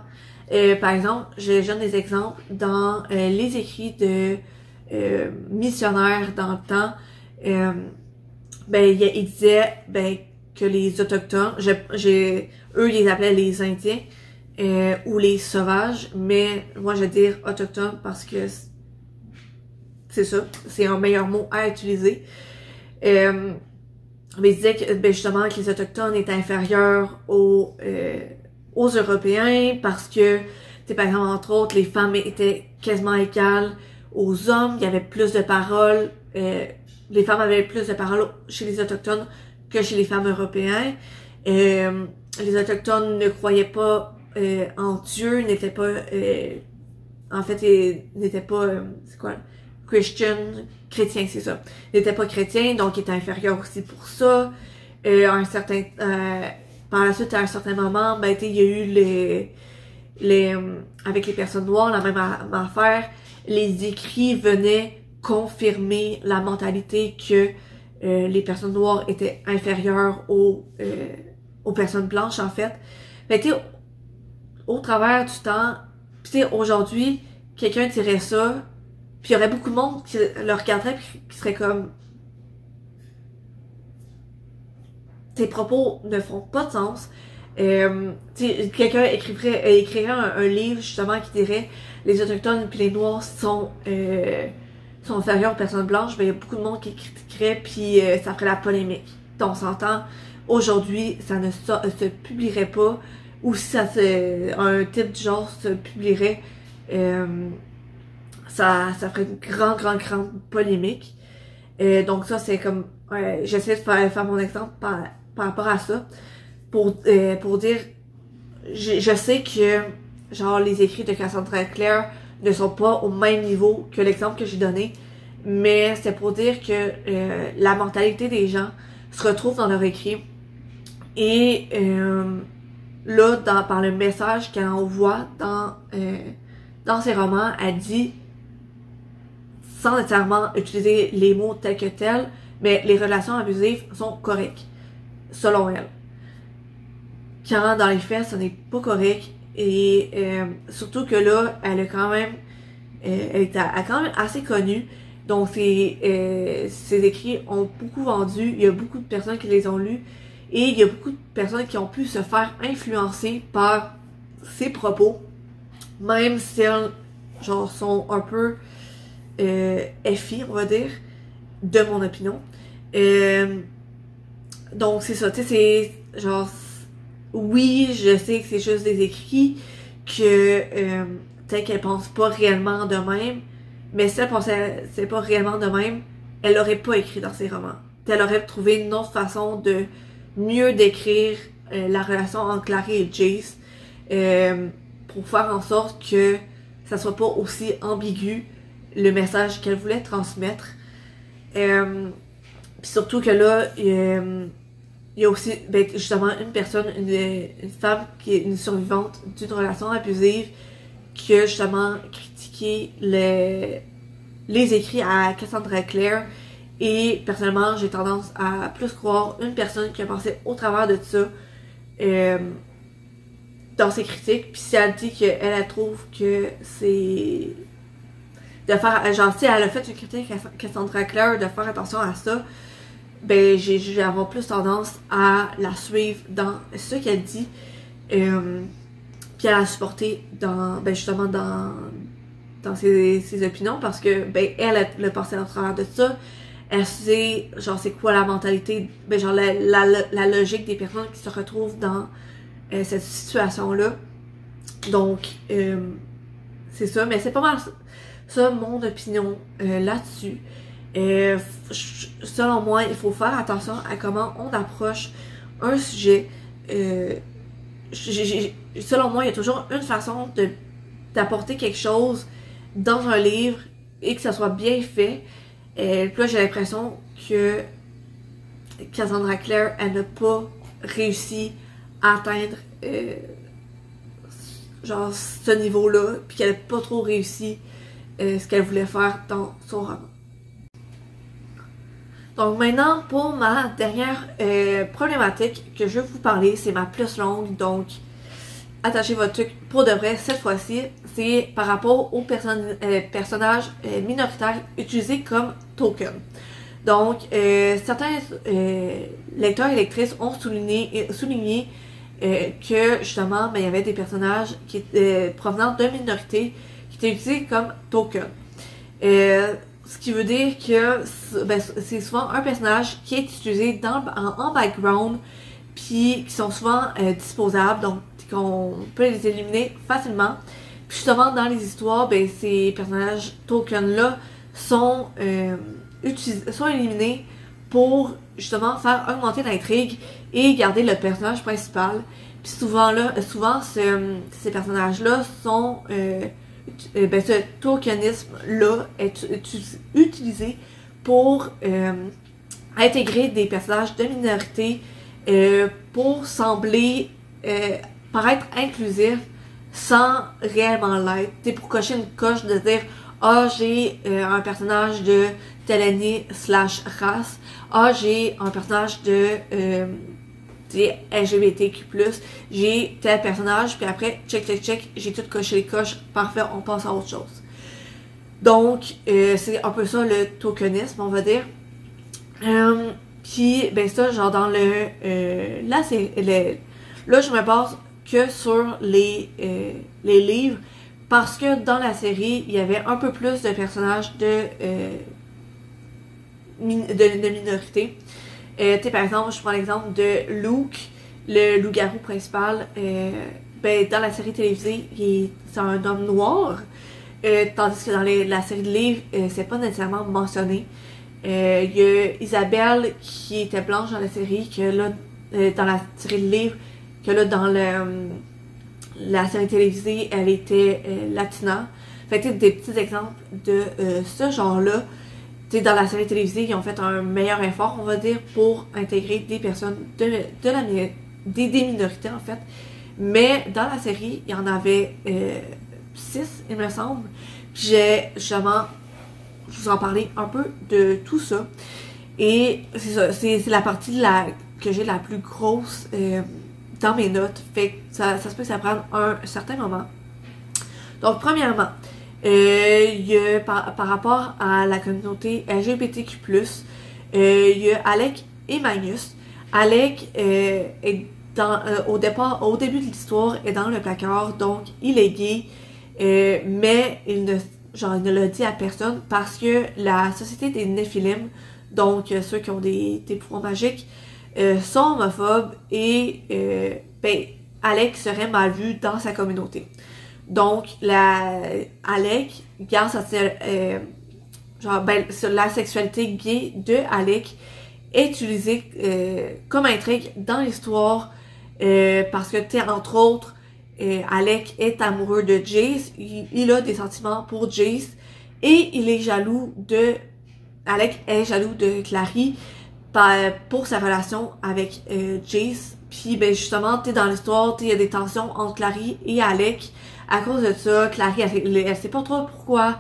Par exemple, je donne des exemples dans les écrits de missionnaires dans le temps. Il disait que les autochtones, eux ils les appelaient les Indiens ou les sauvages, mais moi je vais dire autochtones parce que c'est ça, c'est un meilleur mot à utiliser. Mais il disait que justement que les autochtones étaient inférieurs aux Européens parce que, par exemple, entre autres, les femmes étaient quasiment égales aux hommes, il y avait plus de paroles, les femmes avaient plus de paroles chez les autochtones que chez les femmes européennes. Les autochtones ne croyaient pas en Dieu, n'étaient pas n'étaient pas c'est quoi, chrétiens, c'est ça. Ils n'étaient pas chrétiens, donc ils étaient inférieurs aussi pour ça. Par la suite, à un certain moment, il y a eu avec les personnes noires, la même affaire. Les écrits venaient confirmer la mentalité que les personnes noires étaient inférieures aux personnes blanches, en fait. Au travers du temps, aujourd'hui, quelqu'un dirait ça, puis il y aurait beaucoup de monde qui le regarderait pis qui serait comme... Tes propos ne font pas de sens. Quelqu'un écrirait un livre, justement, qui dirait les Autochtones puis les Noirs sont inférieurs aux personnes blanches. Il y a beaucoup de monde qui critiquerait, puis ça ferait la polémique. Donc, on s'entend, aujourd'hui, ça ne se publierait pas, ou si un titre du genre se publierait, ça ferait une grande polémique. Donc ça, c'est comme... j'essaie de faire mon exemple par rapport à ça. Pour dire... Je sais que, genre, les écrits de Cassandra Clare ne sont pas au même niveau que l'exemple que j'ai donné. Mais c'est pour dire que la mentalité des gens se retrouve dans leur écrit. Et là, par le message qu'elle envoie dans ses romans, elle dit, sans nécessairement utiliser les mots tels que tels, mais les relations abusives sont correctes, selon elle. Quand dans les faits, ce n'est pas correct, et surtout que là, elle est quand même assez connue, donc ses écrits ont beaucoup vendu, il y a beaucoup de personnes qui les ont lus, et il y a beaucoup de personnes qui ont pu se faire influencer par ses propos, même si elles, genre, sont un peu FI, on va dire, de mon opinion. Donc c'est ça, tu sais, c'est genre, oui, je sais que c'est juste des écrits, que peut-être qu'elle pense pas réellement de même, mais si elle pensait c'est pas réellement de même, elle aurait pas écrit dans ses romans. Elle aurait trouvé une autre façon de mieux décrire la relation entre Clary et Jace, pour faire en sorte que ça soit pas aussi ambigu le message qu'elle voulait transmettre. Puis surtout que là, il y a aussi justement une personne, une femme qui est une survivante d'une relation abusive qui a justement critiqué les écrits à Cassandra Clare, et personnellement j'ai tendance à plus croire une personne qui a pensé au travers de ça dans ses critiques. Puis si elle dit qu'elle trouve que c'est de faire, genre si elle a fait une critique à Cassandra Clare, de faire attention à ça, ben j'ai avoir plus tendance à la suivre dans ce qu'elle dit, puis à la supporter dans justement dans ses opinions, parce que elle a passé à travers de ça. Elle sait genre c'est quoi la mentalité, genre la logique des personnes qui se retrouvent dans cette situation-là. Donc, c'est ça, mais c'est pas mal ça mon opinion là-dessus. Selon moi, il faut faire attention à comment on approche un sujet. Selon moi, il y a toujours une façon d'apporter quelque chose dans un livre et que ça soit bien fait. Puis là, j'ai l'impression que Cassandra Clare, elle n'a pas réussi à atteindre genre ce niveau-là, puis qu'elle n'a pas trop réussi ce qu'elle voulait faire dans son roman. Donc maintenant, pour ma dernière problématique que je veux vous parler, c'est ma plus longue, donc attachez votre truc pour de vrai cette fois-ci, c'est par rapport aux personnages minoritaires utilisés comme token. Donc, certains lecteurs et lectrices ont souligné que justement, ben, il y avait des personnages qui étaient provenant de minorités qui étaient utilisés comme token. Ce qui veut dire que ben, c'est souvent un personnage qui est utilisé en background, puis qui sont souvent disposables, donc qu'on peut les éliminer facilement. Puis justement, dans les histoires, ben, ces personnages tokens-là sont éliminés pour justement faire augmenter l'intrigue et garder le personnage principal. Puis souvent, ces personnages-là sont... ben, ce tokenisme-là est utilisé pour intégrer des personnages de minorité pour sembler paraître inclusif sans réellement l'être. C'est pour cocher une coche de dire « Ah, j'ai un personnage de telle année / race. Ah, j'ai un personnage de LGBTQ+, j'ai tel personnage, puis après, check, j'ai tout coché les coches, parfait, on passe à autre chose. » Donc, c'est un peu ça le tokenisme, on va dire. Puis, ben ça, genre dans là, je me base que sur les livres, parce que dans la série, il y avait un peu plus de personnages de minorité. Par exemple, je prends l'exemple de Luke, le loup-garou principal. Ben, dans la série télévisée, c'est un homme noir, tandis que dans la série de livres, c'est pas nécessairement mentionné. Il y a Isabelle qui était blanche dans la série, que là, dans la série de livres, que là, dans la série télévisée, elle était latina. Fait que des petits exemples de ce genre-là. Dans la série télévisée, ils ont fait un meilleur effort, on va dire, pour intégrer des personnes des minorités, en fait. Mais dans la série, il y en avait 6, il me semble. Puis j'ai justement, je vous en parlais un peu de tout ça. Et c'est ça, c'est la partie que j'ai la plus grosse dans mes notes. Fait que ça se peut que ça prenne un certain moment. Donc, premièrement, il y a par rapport à la communauté LGBTQ+, il y a Alec et Magnus. Alec est au début de l'histoire est dans le placard, donc il est gay, mais il ne le dit à personne parce que la société des Néphilim, donc ceux qui ont des pouvoirs magiques, sont homophobes et ben, Alec serait mal vu dans sa communauté. Donc, Alec garde la sexualité gay de Alec est utilisée comme intrigue dans l'histoire parce que, tu sais, entre autres, Alec est amoureux de Jace, il a des sentiments pour Jace et Alec est jaloux de Clary pour sa relation avec Jace. Puis, ben, justement, tu sais, dans l'histoire, il y a des tensions entre Clary et Alec. À cause de ça, Clary, elle sait pas trop pourquoi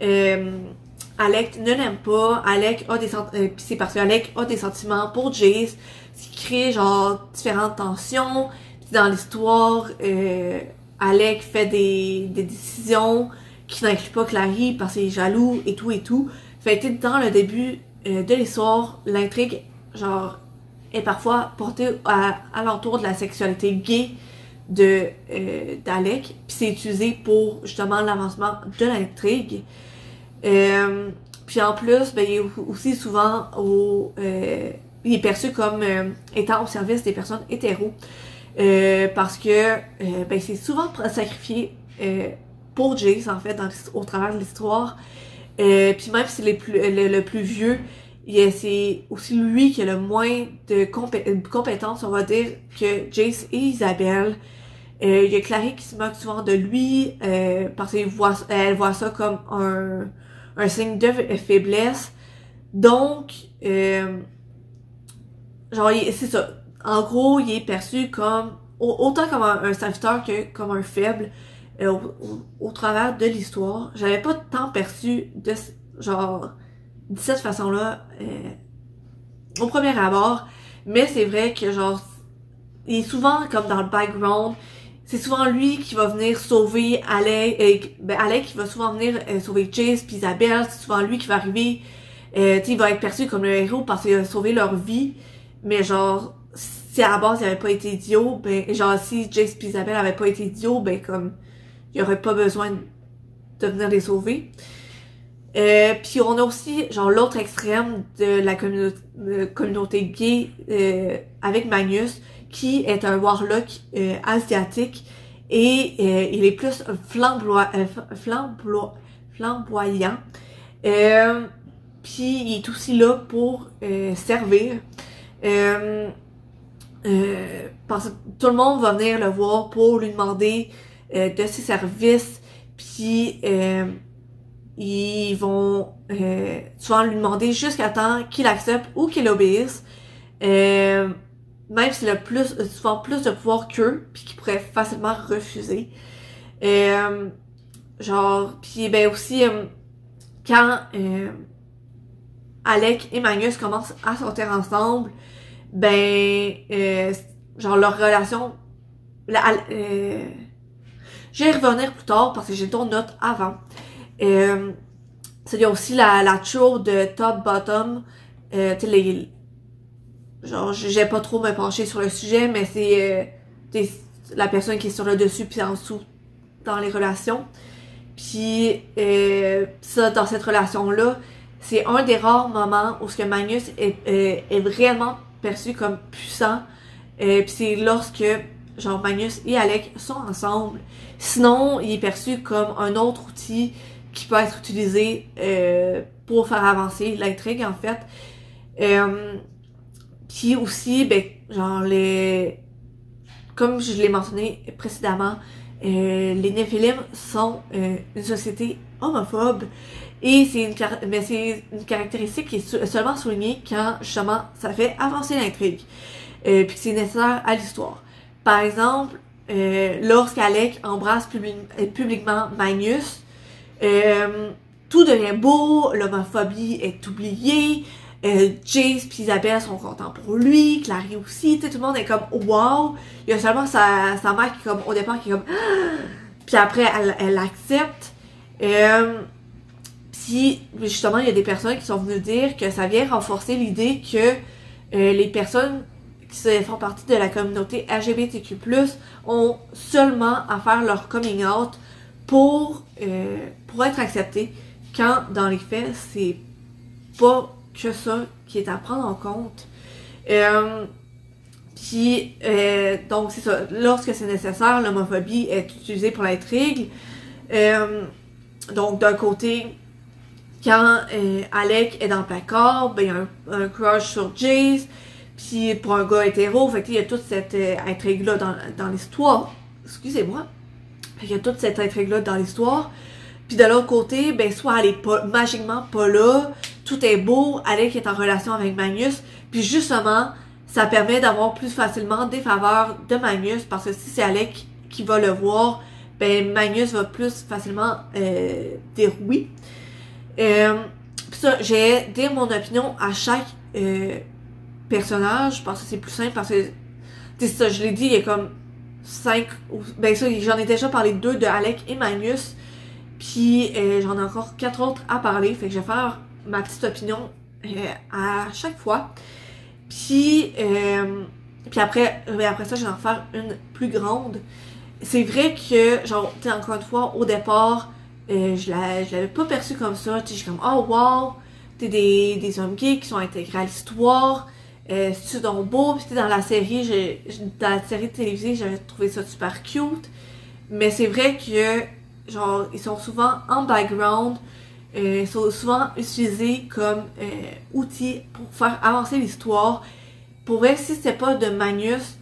Alec ne l'aime pas. Alec a des sentiments, pis c'est parce que Alec a des sentiments pour Jace, ce qui crée genre différentes tensions. Pis dans l'histoire, Alec fait des décisions qui n'incluent pas Clary parce qu'il est jaloux et tout et tout. Fait que dans le début de l'histoire, l'intrigue genre est parfois portée à l'entour de la sexualité gay d'Alec, puis c'est utilisé pour justement l'avancement de l'intrigue. Puis en plus, ben, il est aussi souvent il est perçu comme étant au service des personnes hétéros. parce que ben c'est souvent sacrifié pour Jace en fait au travers de l'histoire. Puis même si le plus vieux, c'est aussi lui qui a le moins de compétences, on va dire, que Jace et Isabelle. Il y a Clary qui se moque souvent de lui parce qu'elle voit ça comme un signe de faiblesse. Donc, genre, c'est ça. En gros, il est perçu comme autant comme un serviteur que comme un faible au travers de l'histoire. J'avais pas tant perçu de cette façon-là au premier abord, mais c'est vrai que genre il est souvent comme dans le background. C'est souvent lui qui va venir sauver Alec, Alec qui va souvent venir sauver Jace puis Isabelle, c'est souvent lui qui va arriver, il va être perçu comme le héros parce qu'il a sauvé leur vie, mais genre, si à la base il avait pas été idiot, ben, genre si Jace puis Isabelle avaient pas été idiots, ben comme, il y aurait pas besoin de venir les sauver. Puis on a aussi, genre, l'autre extrême de la communauté gay avec Magnus, qui est un warlock asiatique et il est plus flamboyant. Puis il est aussi là pour servir. Parce que tout le monde va venir le voir pour lui demander de ses services. Puis ils vont souvent lui demander jusqu'à temps qu'il accepte ou qu'il obéisse. Même s'il a souvent plus de pouvoir qu'eux, puis qu'il pourrait facilement refuser. Genre, puis ben aussi, quand Alec et Magnus commencent à sortir ensemble, ben, genre leur relation, je vais y revenir plus tard parce que j'ai d'autres notes avant. Il y a aussi la tour de top bottom, tu sais, genre, j'ai pas trop me pencher sur le sujet, mais c'est la personne qui est sur le dessus puis en dessous dans les relations. Puis ça, dans cette relation-là, c'est un des rares moments où ce que Magnus est vraiment perçu comme puissant. Puis c'est lorsque genre Magnus et Alec sont ensemble. Sinon, il est perçu comme un autre outil qui peut être utilisé pour faire avancer l'intrigue en fait. Puis aussi, ben, genre comme je l'ai mentionné précédemment, les Néphilim sont une société homophobe et c'est une caractéristique qui est seulement soulignée quand justement ça fait avancer l'intrigue puis que c'est nécessaire à l'histoire. Par exemple, lorsqu'Alec embrasse publiquement Magnus, tout devient beau, l'homophobie est oubliée. Jace puis Isabelle sont contents pour lui, Clary aussi, tu sais, tout le monde est comme wow. Il y a seulement sa mère qui est comme au départ qui est comme puis après elle accepte. Puis justement il y a des personnes qui sont venues dire que ça vient renforcer l'idée que les personnes qui font partie de la communauté LGBTQ+ ont seulement à faire leur coming out pour être acceptées, quand dans les faits c'est pas que ça qui est à prendre en compte. Puis donc c'est ça, lorsque c'est nécessaire, l'homophobie est utilisée pour l'intrigue. Donc d'un côté, quand Alec est dans le placard, ben il y a un crush sur Jace, puis pour un gars hétéro, fait qu'il y a toute cette intrigue-là dans l'histoire. Excusez-moi. Fait qu'il y a toute cette intrigue-là dans l'histoire. Puis de l'autre côté, ben soit elle est magiquement pas là, tout est beau, Alec est en relation avec Magnus, puis justement, ça permet d'avoir plus facilement des faveurs de Magnus, parce que si c'est Alec qui va le voir, ben Magnus va plus facilement dire oui. Puis ça, j'ai dire mon opinion à chaque personnage, parce que c'est plus simple, parce que c'est ça, je l'ai dit, il y a comme 5 ben ça, j'en ai déjà parlé 2 de Alec et Magnus. Puis j'en ai encore 4 autres à parler, fait que je vais faire ma petite opinion à chaque fois. Puis après ça, je vais en faire une plus grande. C'est vrai que, genre, tu sais, encore une fois, au départ, je l'avais pas perçu comme ça. Tu sais, je suis comme, oh wow, t'es des hommes gays qui sont intégrés à l'histoire. c'est donc beau, puis dans la série, dans la série télévisée, j'avais trouvé ça super cute, mais c'est vrai que, genre, ils sont souvent en background, ils sont souvent utilisés comme outils pour faire avancer l'histoire. Pour vrai, si c'était pas de Magnus,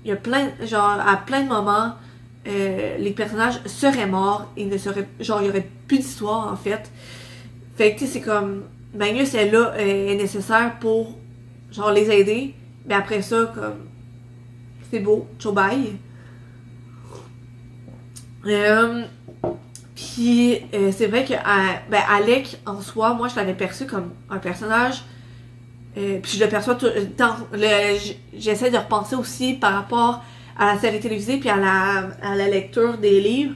il y a plein, genre, à plein de moments, les personnages seraient morts, et ne seraient, genre, il y aurait plus d'histoire, en fait. Fait que, tu sais, c'est comme, Magnus est là, est nécessaire pour, genre, les aider, mais après ça, comme, c'est beau, ciao bye. Puis, c'est vrai que, ben, Alec, en soi, moi, je l'avais perçu comme un personnage, puis je le perçois tout le temps, j'essaie de repenser aussi par rapport à la série télévisée puis à la lecture des livres.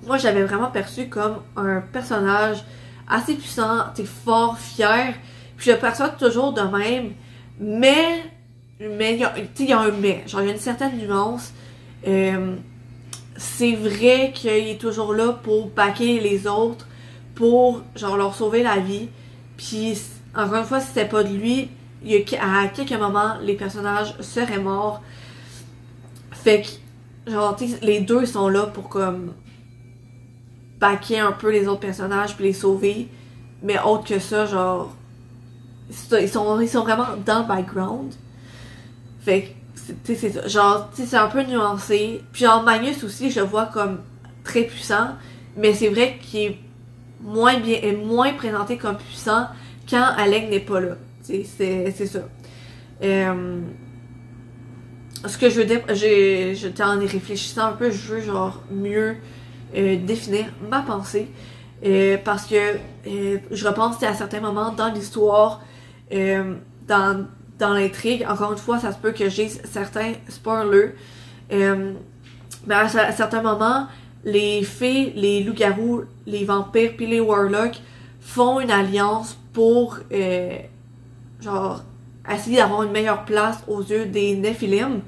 Moi, je l'avais vraiment perçu comme un personnage assez puissant, t'es fort, fier, puis je le perçois toujours de même, mais il y a un mais, genre il y a une certaine nuance. C'est vrai qu'il est toujours là pour backer les autres, pour genre leur sauver la vie, puis encore une fois, si c'était pas de lui, à quelques moments, les personnages seraient morts. Fait que, genre, les deux sont là pour comme backer un peu les autres personnages puis les sauver. Mais autre que ça, genre, ils sont vraiment dans le background. Fait que, tu sais, c'est ça. Genre, tu sais, c'est un peu nuancé. Puis genre, Magnus aussi, je le vois comme très puissant. Mais c'est vrai qu'il est moins présenté comme puissant quand Alec n'est pas là. C'est ça. Ce que je veux dire, j'étais en y réfléchissant un peu, je veux genre mieux définir ma pensée. Parce que je repense à certains moments dans l'histoire, dans l'intrigue. Encore une fois, ça se peut que j'ai certains spoilers. Mais à certains moments, les fées, les loups-garous, les vampires puis les warlocks font une alliance pour genre essayer d'avoir une meilleure place aux yeux des Nephilim.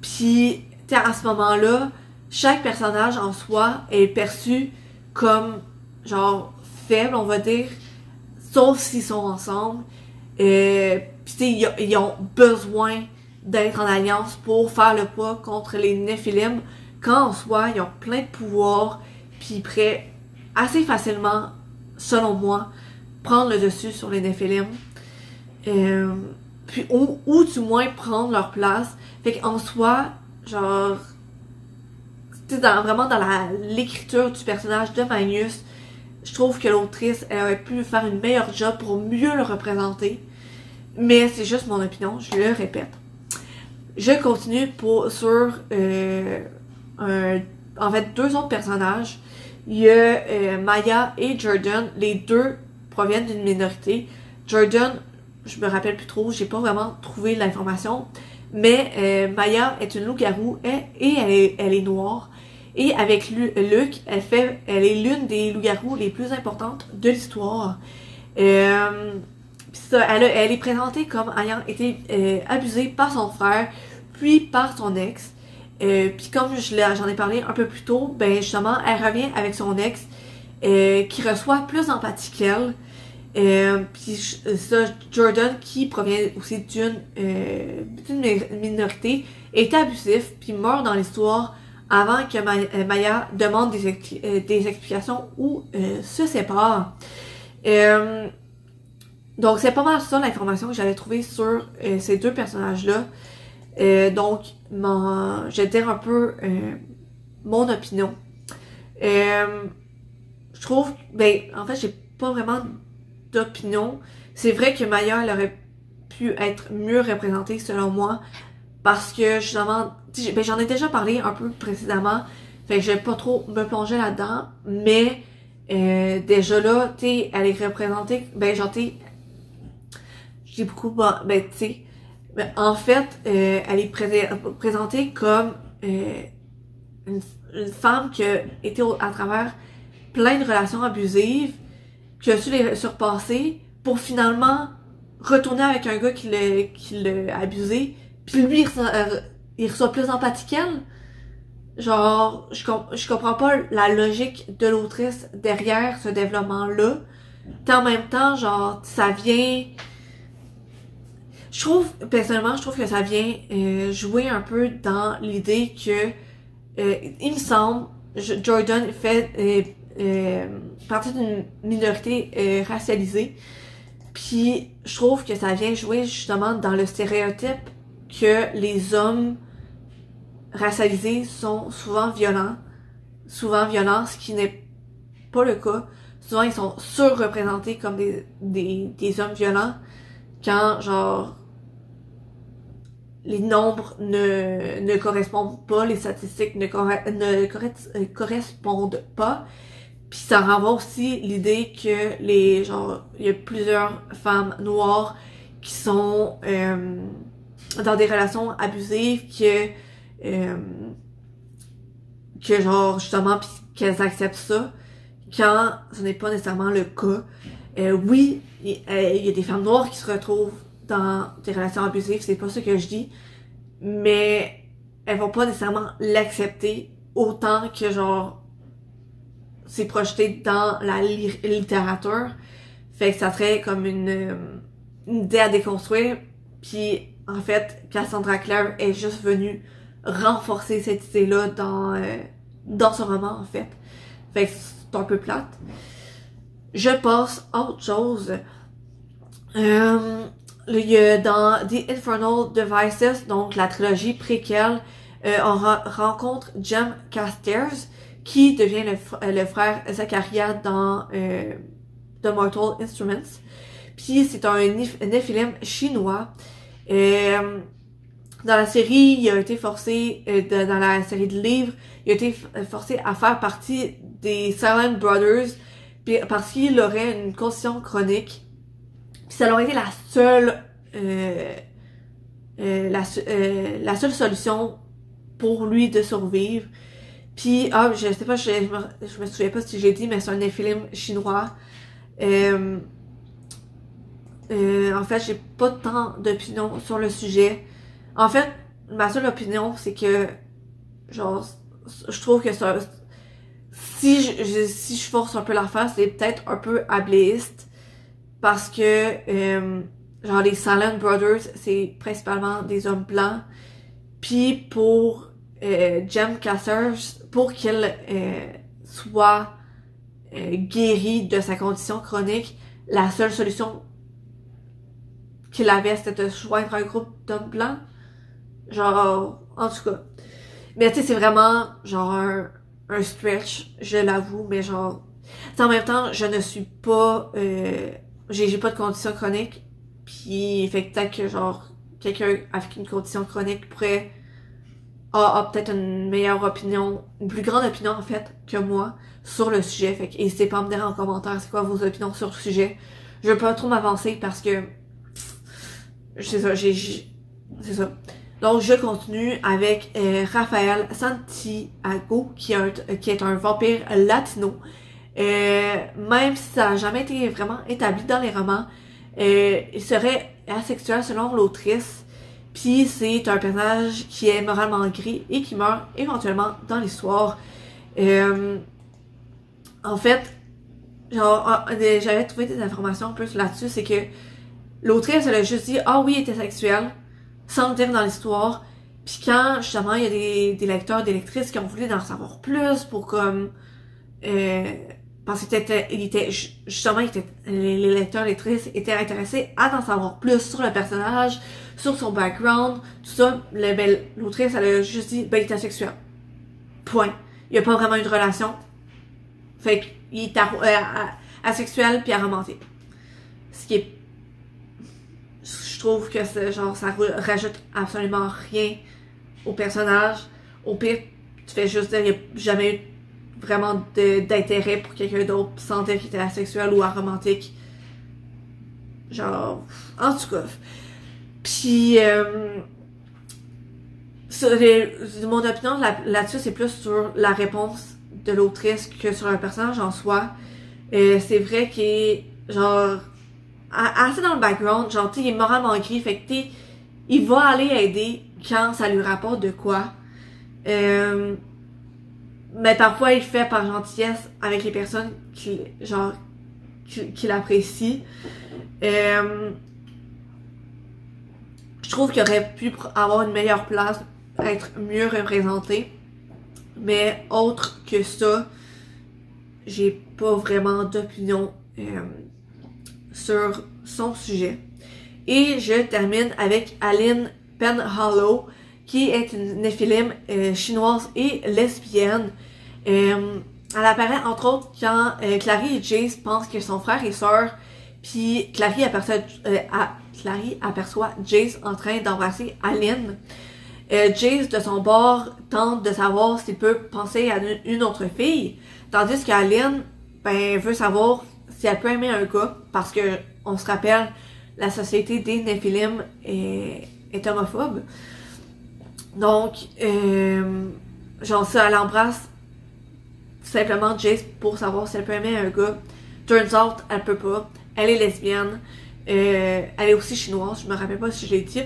Puis à ce moment-là, chaque personnage en soi est perçu comme genre faible, on va dire, sauf s'ils sont ensemble. Puis ils ont besoin d'être en alliance pour faire le poids contre les Nephilim, quand en soi ils ont plein de pouvoirs, puis ils pourraient assez facilement, selon moi, prendre le dessus sur les Nephilim. Puis ou du moins prendre leur place. Fait qu'en soi, genre, tu sais, vraiment dans l'écriture du personnage de Magnus, je trouve que l'autrice, elle aurait pu faire une meilleure job pour mieux le représenter. Mais c'est juste mon opinion, je le répète. Je continue sur en fait deux autres personnages. Il y a Maya et Jordan. Les deux proviennent d'une minorité. Jordan, je me rappelle plus trop, j'ai pas vraiment trouvé l'information. Mais Maya est une loup-garou et elle est noire. Et avec Luke, elle est l'une des loups-garous les plus importantes de l'histoire. Elle est présentée comme ayant été abusée par son frère, puis par son ex. Puis comme j'en ai parlé un peu plus tôt, ben justement, elle revient avec son ex qui reçoit plus d'empathie qu'elle. Puis ça, Jordan, qui provient aussi d'une minorité, est abusif, puis meurt dans l'histoire avant que Maya demande des explications ou se sépare. Donc c'est pas mal ça l'information que j'avais trouvée sur ces deux personnages-là. Donc je vais dire un peu mon opinion. Je trouve, ben en fait j'ai pas vraiment d'opinion. C'est vrai que Maya, elle aurait pu être mieux représentée selon moi, parce que justement, ben j'en ai déjà parlé un peu précédemment, fait que je vais pas trop me plonger là-dedans, mais déjà là, tu sais, elle est représentée, ben genre j'ai beaucoup, ben tu sais, en fait, elle est présentée comme une femme qui a été à travers plein de relations abusives, qui a su les surpasser pour finalement retourner avec un gars qui l'a abusé, puis lui il reçoit plus d'empathie qu'elle. Genre, je comprends pas la logique de l'autrice derrière ce développement-là. En même temps, genre, ça vient... personnellement, je trouve que ça vient jouer un peu dans l'idée que, il me semble, Jordan fait partie d'une minorité racialisée. Puis je trouve que ça vient jouer justement dans le stéréotype que les hommes racialisés sont souvent violents, ce qui n'est pas le cas. Souvent ils sont surreprésentés comme des hommes violents quand genre les nombres ne correspondent pas, les statistiques ne correspondent pas. Puis ça renvoie aussi l'idée que il y a plusieurs femmes noires qui sont dans des relations abusives, que genre justement puis qu'elles acceptent ça quand ce n'est pas nécessairement le cas. Oui, il y a des femmes noires qui se retrouvent dans des relations abusives, c'est pas ça que je dis, mais elles vont pas nécessairement l'accepter autant que genre c'est projeté dans la littérature. Fait que ça serait comme une idée à déconstruire. Puis en fait, Cassandra Clare est juste venue renforcer cette idée-là dans ce roman en fait. Fait que c'est un peu plate. Je passe à autre chose. Il y a dans The Infernal Devices, donc la trilogie préquelle, on rencontre Jem Carstairs, qui devient le frère Zacharia dans The Mortal Instruments. Puis c'est un Néphilim chinois. Dans la série, il a été forcé, dans la série de livres, il a été forcé à faire partie des Silent Brothers parce qu'il aurait une condition chronique. Puis ça aurait été la seule solution pour lui de survivre. Puis, je sais pas, je me souviens pas si j'ai dit, mais c'est un Néphilim chinois. En fait, j'ai pas tant d'opinion sur le sujet. En fait, ma seule opinion, c'est que, genre, je trouve que ça, si je force un peu l'affaire, c'est peut-être un peu abléiste. Parce que, genre, les Silent Brothers, c'est principalement des hommes blancs. Puis pour Jem Carstairs, pour qu'il soit guéri de sa condition chronique, la seule solution qu'il avait, c'était de joindre un groupe d'hommes blancs. Genre, en tout cas. Mais tu sais, c'est vraiment, genre, un stretch, je l'avoue, mais genre... En même temps, je ne suis pas... j'ai pas de condition chronique, puis fait que peut-être que, genre, quelqu'un avec une condition chronique pourrait... a peut-être une meilleure opinion, une plus grande opinion, en fait, que moi, sur le sujet. Fait que n'hésitez pas à me dire en commentaire c'est quoi vos opinions sur le sujet. Je veux pas trop m'avancer parce que... C'est ça, c'est ça. Donc, je continue avec Raphaël Santiago, qui est un vampire latino. Même si ça n'a jamais été vraiment établi dans les romans, il serait asexuel selon l'autrice. Puis c'est un personnage qui est moralement gris et qui meurt éventuellement dans l'histoire. En fait, genre, j'avais trouvé des informations un peu là-dessus, c'est que l'autrice, elle a juste dit « Ah oui, il était sexuel », sans le dire dans l'histoire. Puis quand, justement, il y a des lecteurs, des lectrices qui ont voulu en savoir plus pour comme... parce que les lecteurs, lectrices étaient intéressés à en savoir plus sur le personnage, sur son background, tout ça. L'autrice, elle a juste dit, ben, il est asexuel. Point. Il n'y a pas vraiment eu de relation. Fait qu'il est asexuel puis aromantique. Ce qui est... Je trouve que genre, ça rajoute absolument rien au personnage. Au pire, tu fais juste dire, il n'y a jamais eu vraiment d'intérêt pour quelqu'un d'autre sans dire qu'il était asexuel ou aromantique. Genre, en tout cas. Puis, mon opinion là-dessus, c'est plus sur la réponse de l'autrice que sur un personnage en soi. C'est vrai qu'il est, genre, assez dans le background, genre, tu sais, il est moralement gris, fait que, il va aller aider quand ça lui rapporte de quoi. Mais parfois, il fait par gentillesse avec les personnes qui l'apprécient. trouve qu'il aurait pu avoir une meilleure place, être mieux représenté. Mais autre que ça, j'ai pas vraiment d'opinion sur son sujet. Et je termine avec Aline Penhallow, qui est une néphilim chinoise et lesbienne. Elle apparaît entre autres quand Clary et Jace pensent qu'ils sont frères et sœurs, puis Clary aperçoit Jace en train d'embrasser Aline. Jace, de son bord, tente de savoir s'il peut penser à une autre fille, tandis qu'Aline veut savoir si elle peut aimer un gars, parce que on se rappelle, la société des Néphilim est homophobe. Donc, genre ça, elle embrasse simplement Jace pour savoir si elle peut aimer un gars. Turns out, elle peut pas. Elle est lesbienne. Elle est aussi chinoise, je me rappelle pas si je l'ai dit.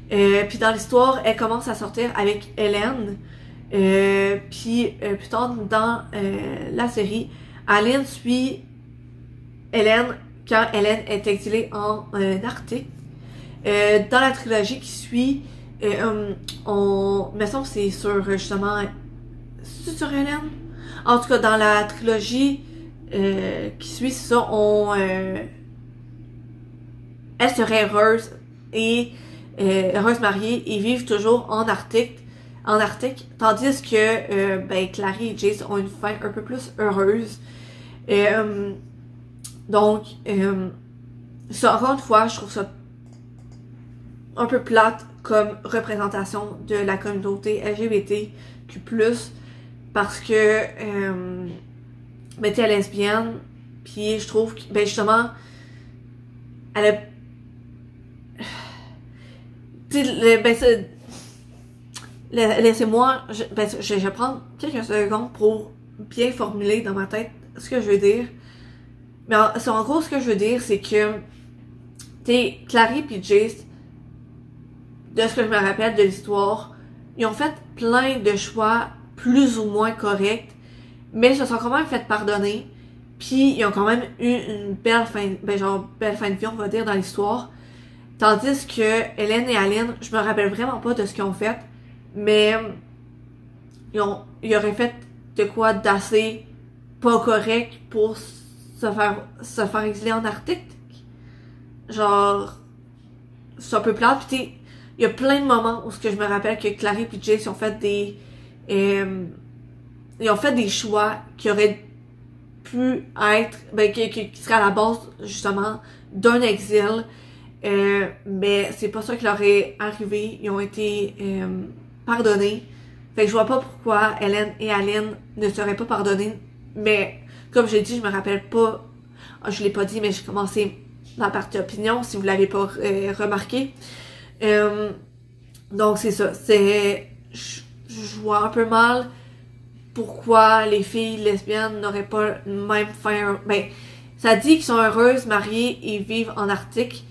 Puis dans l'histoire, elle commence à sortir avec Hélène. Puis plus tard dans la série, Aline suit Hélène quand Hélène est exilée en Arctique. Dans la trilogie qui suit, me semble que c'est sur justement, c'est sur Hélène? En tout cas, dans la trilogie qui suit, c'est ça, elle serait heureuse et heureuse mariée et vivent toujours en Arctique, tandis que Clary et Jace ont une fin un peu plus heureuse. Donc, ça, encore une fois, je trouve ça un peu plate comme représentation de la communauté LGBTQ+, parce que elle est lesbienne, puis je trouve que, justement, elle a... laissez-moi, je vais prendre quelques secondes pour bien formuler dans ma tête ce que je veux dire. Mais en gros, ce que je veux dire, c'est que, Clary puis Jace, de ce que je me rappelle de l'histoire, ils ont fait plein de choix plus ou moins corrects, mais ils se sont quand même fait pardonner, puis ils ont quand même eu une belle fin, belle fin de vie, on va dire, dans l'histoire. Tandis que Hélène et Aline, je me rappelle vraiment pas de ce qu'ils ont fait, mais ils auraient fait de quoi d'assez pas correct pour se faire exiler en Arctique. Genre, c'est un peu plate, pis il y a plein de moments où je me rappelle que Clary et Jace ont fait des choix qui auraient pu être, qui seraient à la base, justement, d'un exil. Mais c'est pas ça qui leur est arrivé. Ils ont été pardonnés. Fait que je vois pas pourquoi Hélène et Aline ne seraient pas pardonnés. Mais, comme j'ai dit, je me rappelle pas. Je l'ai pas dit, mais j'ai commencé la partie opinion, si vous l'avez pas remarqué. Donc c'est ça. Je vois un peu mal pourquoi les filles lesbiennes n'auraient pas le même fin. Ça dit qu'ils sont heureuses, mariées et vivent en Arctique.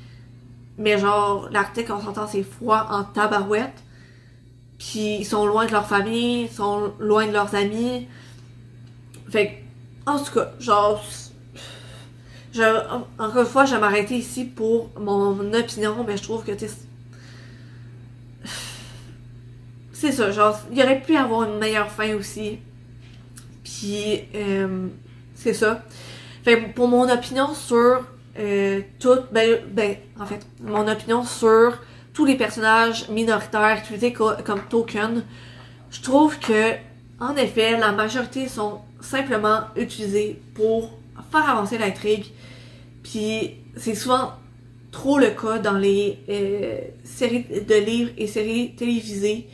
Mais genre, l'Arctique, on s'entend, c'est froid en tabarouette. Puis ils sont loin de leur famille, ils sont loin de leurs amis. Fait que, en tout cas, genre, encore une fois, je vais m'arrêter ici pour mon opinion, mais je trouve que, c'est ça, genre, il y aurait pu y avoir une meilleure fin aussi. Puis, c'est ça. Fait que pour mon opinion sur en fait, mon opinion sur tous les personnages minoritaires utilisés comme token, je trouve que, en effet, la majorité sont simplement utilisés pour faire avancer l'intrigue. Puis, c'est souvent trop le cas dans les séries de livres et séries télévisées.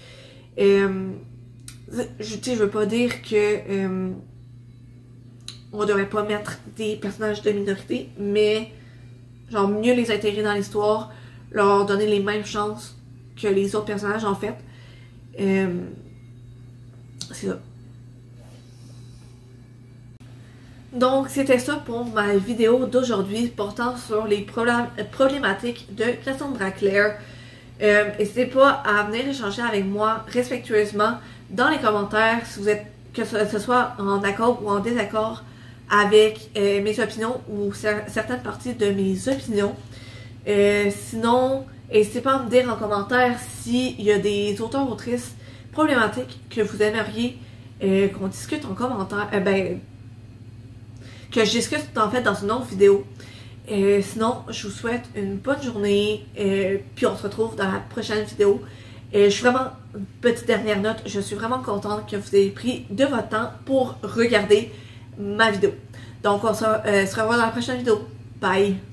Je veux pas dire que on devrait pas mettre des personnages de minorité, mais genre mieux les intégrer dans l'histoire, leur donner les mêmes chances que les autres personnages en fait. C'est ça. Donc c'était ça pour ma vidéo d'aujourd'hui portant sur les problématiques de Cassandra Clare. N'hésitez pas à venir échanger avec moi respectueusement dans les commentaires si vous êtes, que ce soit en accord ou en désaccord avec mes opinions ou certaines parties de mes opinions. Sinon, N'hésitez pas à me dire en commentaire s'il y a des auteurs, autrices problématiques que vous aimeriez qu'on discute en commentaire. Que je discute en fait dans une autre vidéo. Sinon, je vous souhaite une bonne journée. Puis on se retrouve dans la prochaine vidéo. Je suis vraiment, petite dernière note, je suis vraiment contente que vous ayez pris de votre temps pour regarder ma vidéo. Donc on se revoit dans la prochaine vidéo. Bye!